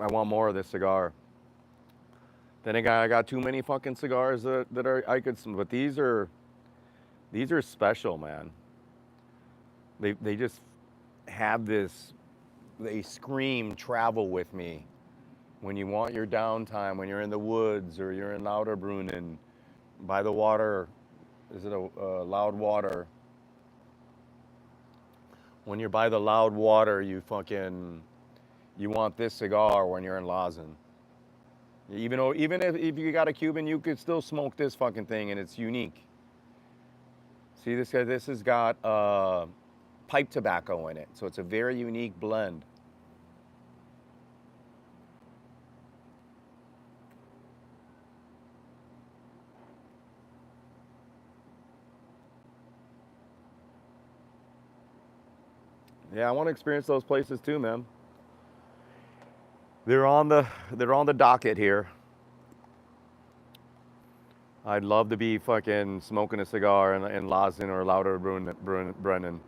I want more of this cigar. Then again, I got too many fucking cigars that are I could, but these are special, man. They just have this. They scream travel with me. When you want your downtime, when you're in the woods or you're in Lauterbrunnen, by the water, is it a loud water? When you're by the loud water, you want this cigar when you're in Lazen. Even if you got a Cuban, you could still smoke this fucking thing, and it's unique. See this guy? This has got pipe tobacco in it, so it's a very unique blend. Yeah, I want to experience those places too, man. They're on the docket here. I'd love to be fucking smoking a cigar in Lazen or Lauterbrunnen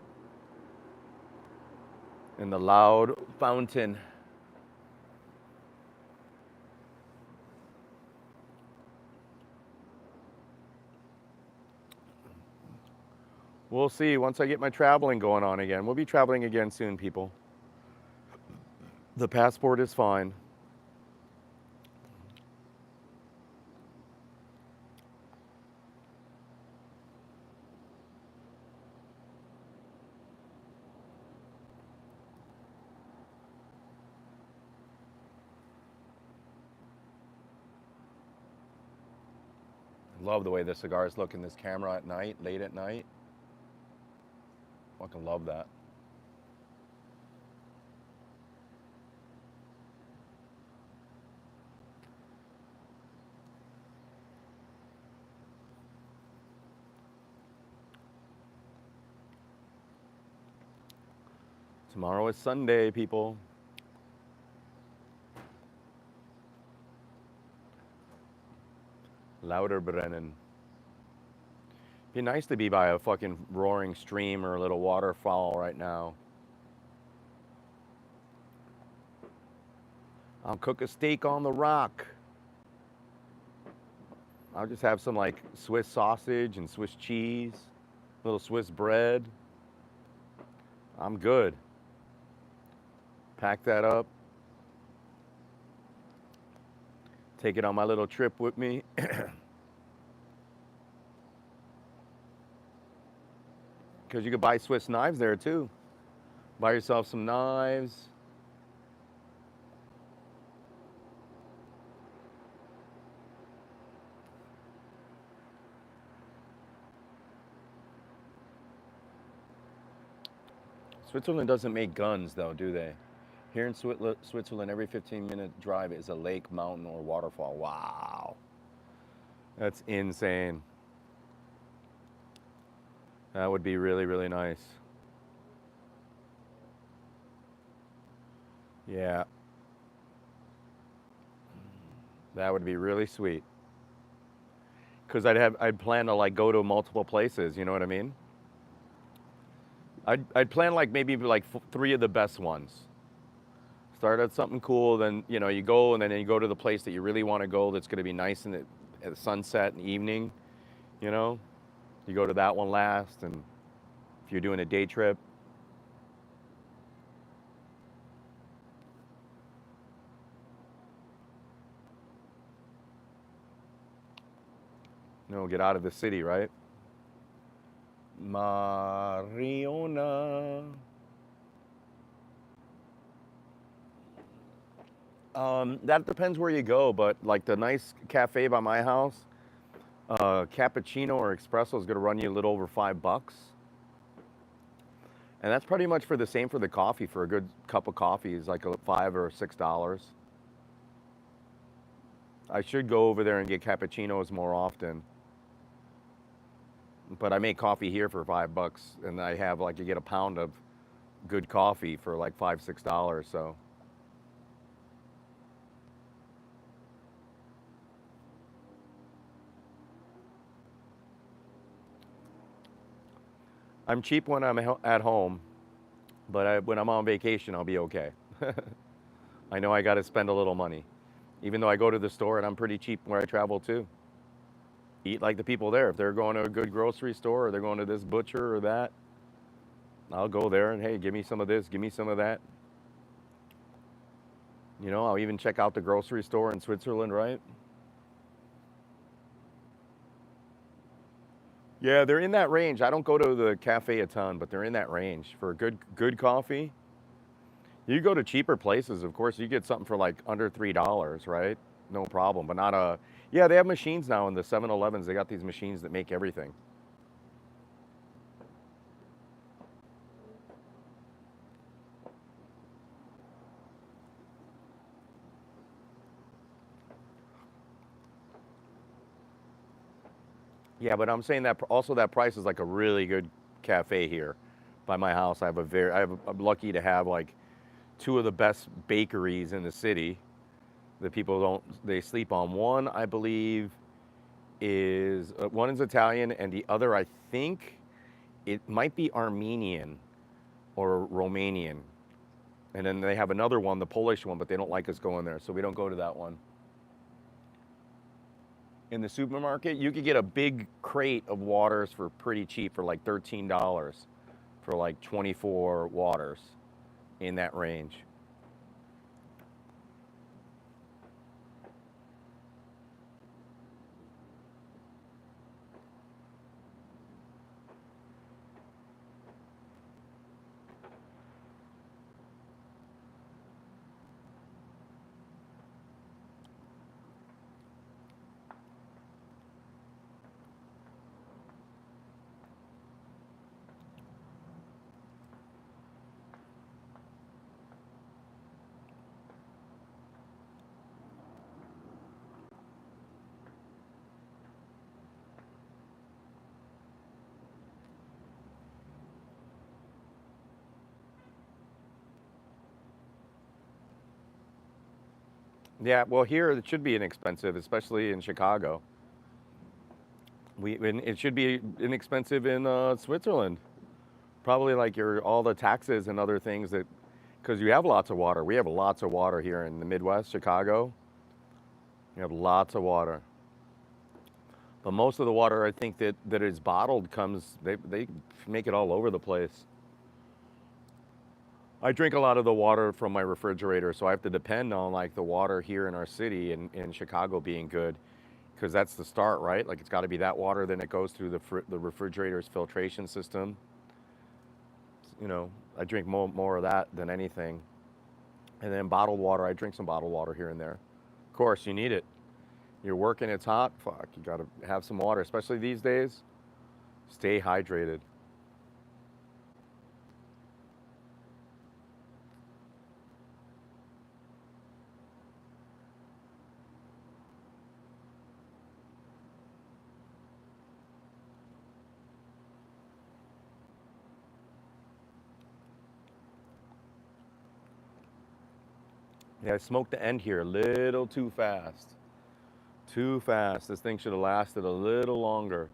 in the Loud Fountain. We'll see once I get my traveling going on again. We'll be traveling again soon, people. The passport is fine. Love the way the cigars look in this camera at night, late at night. Fucking love that. Tomorrow is Sunday, people. Lauterbrunnen. Be nice to be by a fucking roaring stream or a little waterfall right now. I'll cook a steak on the rock. I'll just have some like Swiss sausage and Swiss cheese, little Swiss bread. I'm good. Pack that up. Take it on my little trip with me. Because you could buy Swiss knives there too. Buy yourself some knives. Switzerland doesn't make guns though, do they? Here in Switzerland, every 15-minute drive is a lake, mountain, or waterfall. Wow. That's insane. That would be really, really nice. Yeah. That would be really sweet. Because I'd plan to like go to multiple places, you know what I mean? I'd plan like maybe like three of the best ones. Start at something cool, then you go, and then you go to the place that you really want to go. That's going to be nice at sunset and evening. You know, you go to that one last, and if you're doing a day trip, get out of the city, right? Mariona. That depends where you go, but like the nice cafe by my house, Cappuccino or espresso is going to run you a little over $5. And that's pretty much for the same for the coffee. For a good cup of coffee is like $5 or $6. I should go over there and get cappuccinos more often. But I make coffee here for $5, and I have like you get a pound of good coffee for like $5, $6. So I'm cheap when I'm at home, but when I'm on vacation, I'll be okay. I know I got to spend a little money, even though I go to the store and I'm pretty cheap where I travel too. Eat like the people there. If they're going to a good grocery store or they're going to this butcher or that, I'll go there and hey, give me some of this, give me some of that. You know, I'll even check out the grocery store in Switzerland, right? Yeah, they're in that range. I don't go to the cafe a ton, but they're in that range for good coffee. You go to cheaper places, of course, you get something for like under $3, right? No problem, but not a. Yeah, they have machines now in the 7-Elevens. They got these machines that make everything. Yeah, but I'm saying that also that price is like a really good cafe here by my house. I'm lucky to have like two of the best bakeries in the city that people don't they sleep on. One, I believe, is one is Italian, and the other, I think, it might be Armenian or Romanian. And then they have another one, the Polish one, but they don't like us going there, so we don't go to that one. In the supermarket, you could get a big crate of waters for pretty cheap for like $13 for like 24 waters in that range. Yeah, well, here it should be inexpensive, especially in Chicago. And it should be inexpensive in Switzerland. Probably like your all the taxes and other things that, because you have lots of water. We have lots of water here in the Midwest, Chicago. You have lots of water. But most of the water I think that is bottled comes, they make it all over the place. I drink a lot of the water from my refrigerator, so I have to depend on like the water here in our city and in Chicago being good, because that's the start, right? Like it's got to be that water, then it goes through the refrigerator's filtration system. You know, I drink more of that than anything. And then bottled water, I drink some bottled water here and there. Of course, you need it. You're working, it's hot. Fuck, you got to have some water, especially these days. Stay hydrated. Yeah, I smoked the end here a little too fast. Too fast. This thing should have lasted a little longer.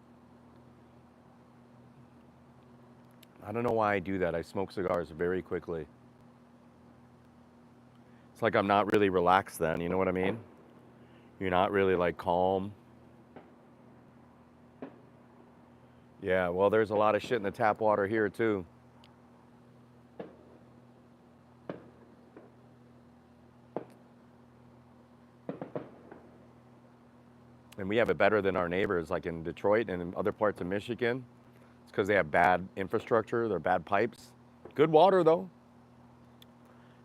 I don't know why I do that. I smoke cigars very quickly. It's like I'm not really relaxed then, you know what I mean? You're not really like calm. Yeah, well, there's a lot of shit in the tap water here too. And we have it better than our neighbors, like in Detroit and in other parts of Michigan. It's because they have bad infrastructure, they're bad pipes. Good water though.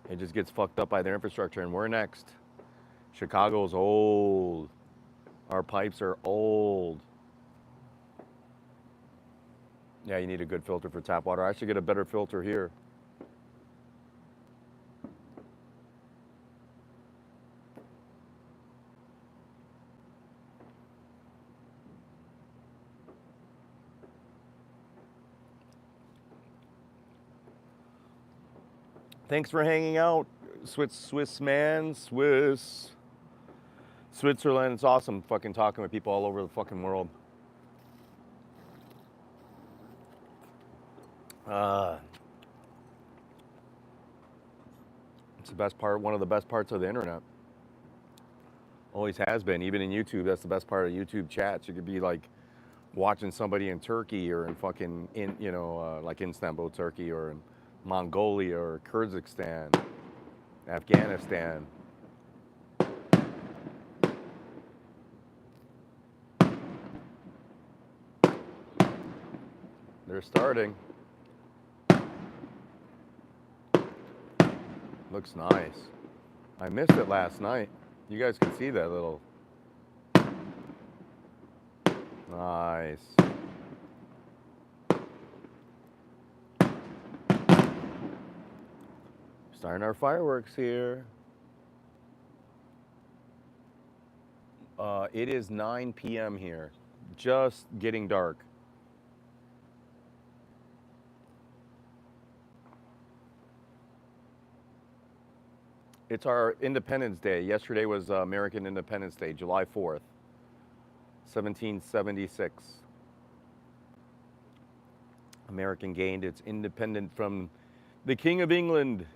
It just gets fucked up by their infrastructure, and we're next. Chicago's old. Our pipes are old. Yeah, you need a good filter for tap water. I should get a better filter here. Thanks for hanging out, Swiss man, Switzerland. It's awesome fucking talking with people all over the fucking world. Uh, it's the best part, one of the best parts of the internet. Always has been, even in YouTube. That's the best part of YouTube chats. You could be like watching somebody in Turkey or in fucking like Istanbul, Turkey, or in Mongolia or Kyrgyzstan, Afghanistan. They're starting. Looks nice. I missed it last night. You guys can see that little. Nice. Starting our fireworks here. It is 9 p.m. here. Just getting dark. It's our Independence Day. Yesterday was American Independence Day, July 4th, 1776. American gained its independence from the King of England.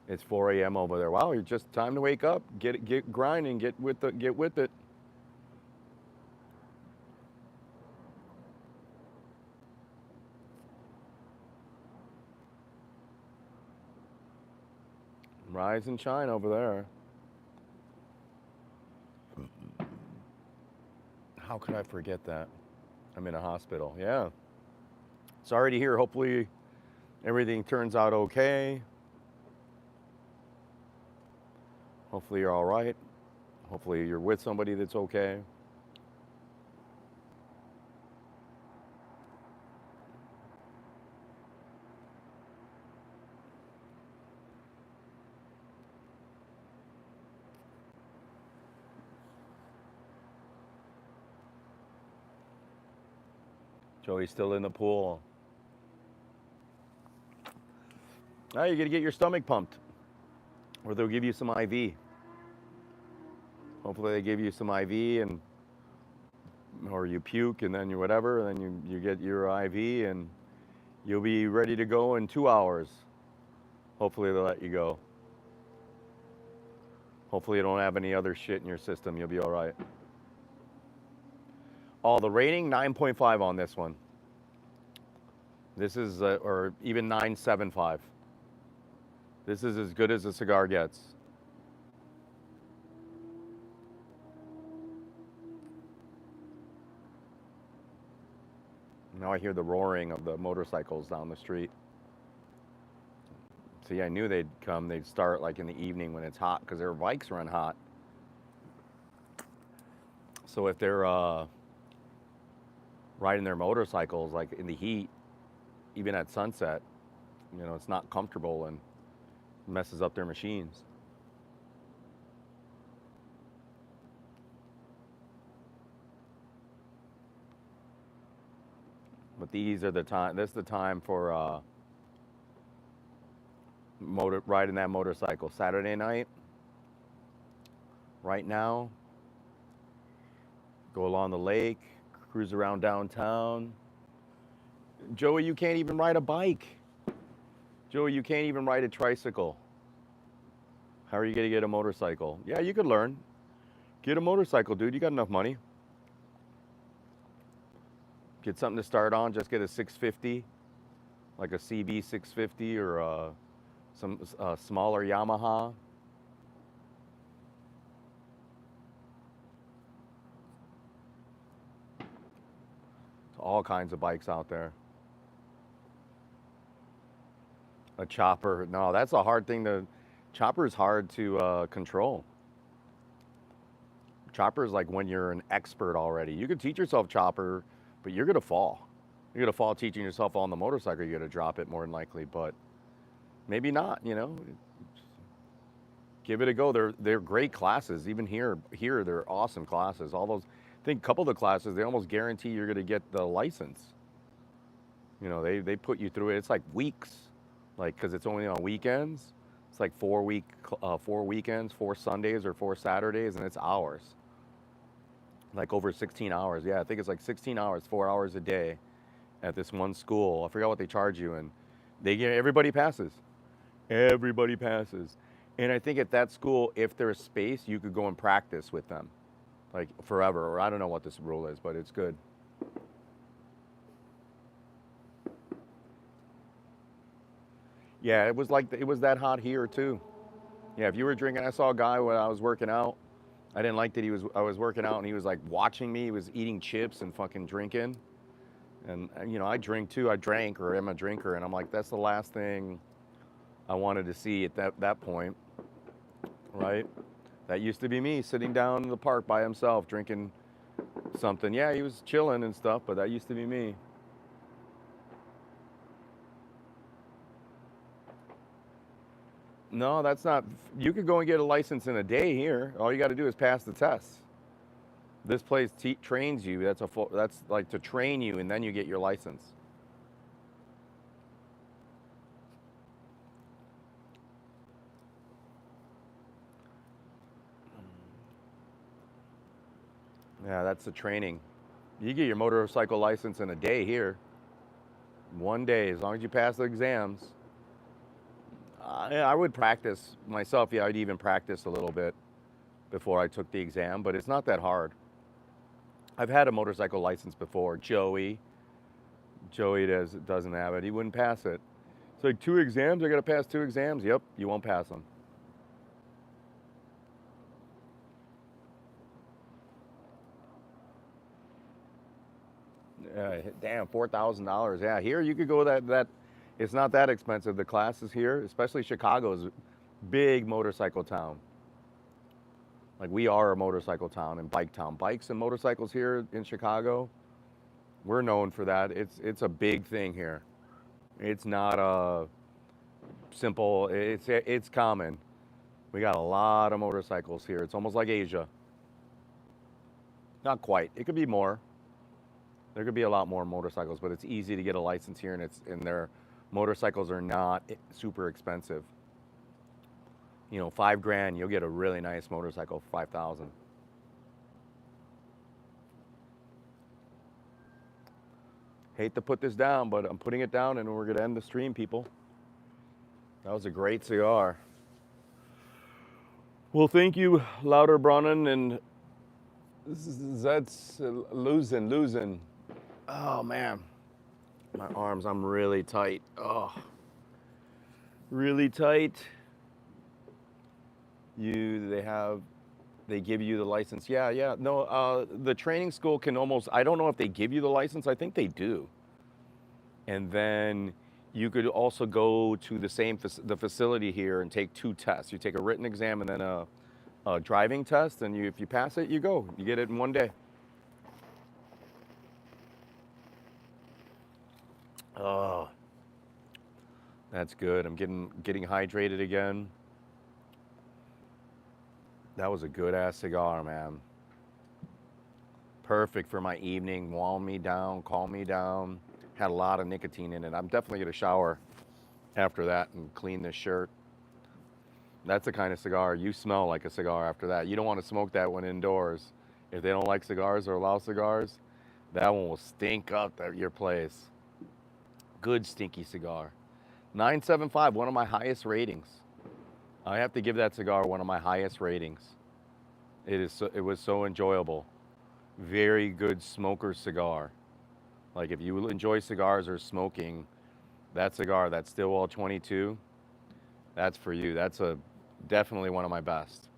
It's 4 a.m. over there. Wow, it's just time to wake up, get grinding, get with it. Rise and shine over there. How could I forget that? I'm in a hospital. Yeah. Sorry to hear. Hopefully everything turns out okay. Hopefully you're all right. Hopefully you're with somebody that's okay. Joey's still in the pool. Now you're gonna get your stomach pumped, or they'll give you some IV. Hopefully they give you some IV, and or you puke and then you whatever, and then you get your IV and you'll be ready to go in 2 hours. Hopefully they'll let you go. Hopefully you don't have any other shit in your system. You'll be all right. Oh, the rating 9.5 on this one. This is or even 9.75. This is as good as a cigar gets. Now I hear the roaring of the motorcycles down the street. See, I knew they'd come. They'd start like in the evening when it's hot because their bikes run hot. So if they're riding their motorcycles like in the heat, even at sunset, it's not comfortable and messes up their machines. But these are the time. This is the time for riding that motorcycle. Saturday night. Right now. Go along the lake, cruise around downtown. Joey, you can't even ride a bike. Joey, you can't even ride a tricycle. How are you gonna get a motorcycle? Yeah, you could learn. Get a motorcycle, dude. You got enough money. Get something to start on. Just get a 650, like a CB 650 or some smaller Yamaha. All kinds of bikes out there. A chopper. No, that's a hard thing to. Chopper is hard to control. Chopper is like when you're an expert already. You can teach yourself chopper But you're gonna fall. You're gonna fall teaching yourself on the motorcycle. You're gonna drop it more than likely, but maybe not. You know, give it a go. They're great classes. Even here they're awesome classes. All those, I think a couple of the classes they almost guarantee you're gonna get the license. You know, they put you through it. It's like weeks, like because it's only on weekends. It's like 4 weekends, 4 Sundays or 4 Saturdays, and it's hours. Like over 16 hours. Yeah, I think it's like 16 hours, 4 hours a day at this one school. I forgot what they charge you, and they get everybody passes. Everybody passes. And I think at that school, if there's space, you could go and practice with them, like forever. Or I don't know what this rule is, but it's good. Yeah, it was like it was that hot here too. Yeah, if you were drinking, I saw a guy when I was working out. I didn't like that I was working out and he was like watching me. He was eating chips and fucking drinking. And you know, I drink too. I drank or am a drinker, and I'm like, that's the last thing I wanted to see at that point, right? That used to be me sitting down in the park by himself drinking something. Yeah, he was chilling and stuff, but that used to be me. No, that's not. You could go and get a license in a day here. All you got to do is pass the test. This place trains you. That's like to train you, and then you get your license. Yeah, that's the training. You get your motorcycle license in a day here. One day, as long as you pass the exams. Yeah, I would practice myself. Yeah, I'd even practice a little bit before I took the exam, but it's not that hard. I've had a motorcycle license before. Joey doesn't have it. He wouldn't pass it. It's like 2 exams. I got to pass 2 exams. Yep, you won't pass them. Damn, $4,000. Yeah, here you could go that. It's not that expensive. The classes here, especially Chicago's a big motorcycle town. Like we are a motorcycle town and bike town. Bikes and motorcycles here in Chicago, we're known for that. It's a big thing here. It's not a simple. It's common. We got a lot of motorcycles here. It's almost like Asia. Not quite. It could be more. There could be a lot more motorcycles, but it's easy to get a license here, and their motorcycles are not super expensive. You know, 5 grand, you'll get a really nice motorcycle for 5,000. Hate to put this down, but I'm putting it down, and we're gonna end the stream, people. That was a great cigar. Well, thank you, Louder Brunnen, and that's losing. Oh man, my arms, I'm really tight. Oh, really tight. They give you the license. Yeah. No, the training school can almost, I don't know if they give you the license. I think they do. And then you could also go to the facility here and take 2 tests. You take a written exam and then a driving test, and if you pass it, you go. You get it in one day. Oh, that's good. I'm getting hydrated again. That was a good ass cigar, man. Perfect for my evening. Calm me down, calm me down. Had a lot of nicotine in it. I'm definitely gonna shower after that and clean this shirt. That's the kind of cigar you smell like a cigar after that. You don't want to smoke that one indoors. If they don't like cigars or allow cigars, that one will stink up at your place. Good stinky cigar. 975, one of my highest ratings. I have to give that cigar one of my highest ratings. It was so enjoyable. Very good smoker cigar. Like if you enjoy cigars or smoking, that cigar, that Stilwell 22, that's for you. That's definitely one of my best.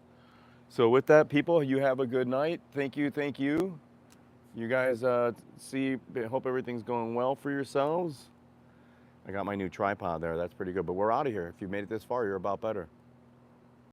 So with that, people, you have a good night. Thank you. You guys hope everything's going well for yourselves. I got my new tripod there. That's pretty good. But we're out of here. If you made it this far, you're about better.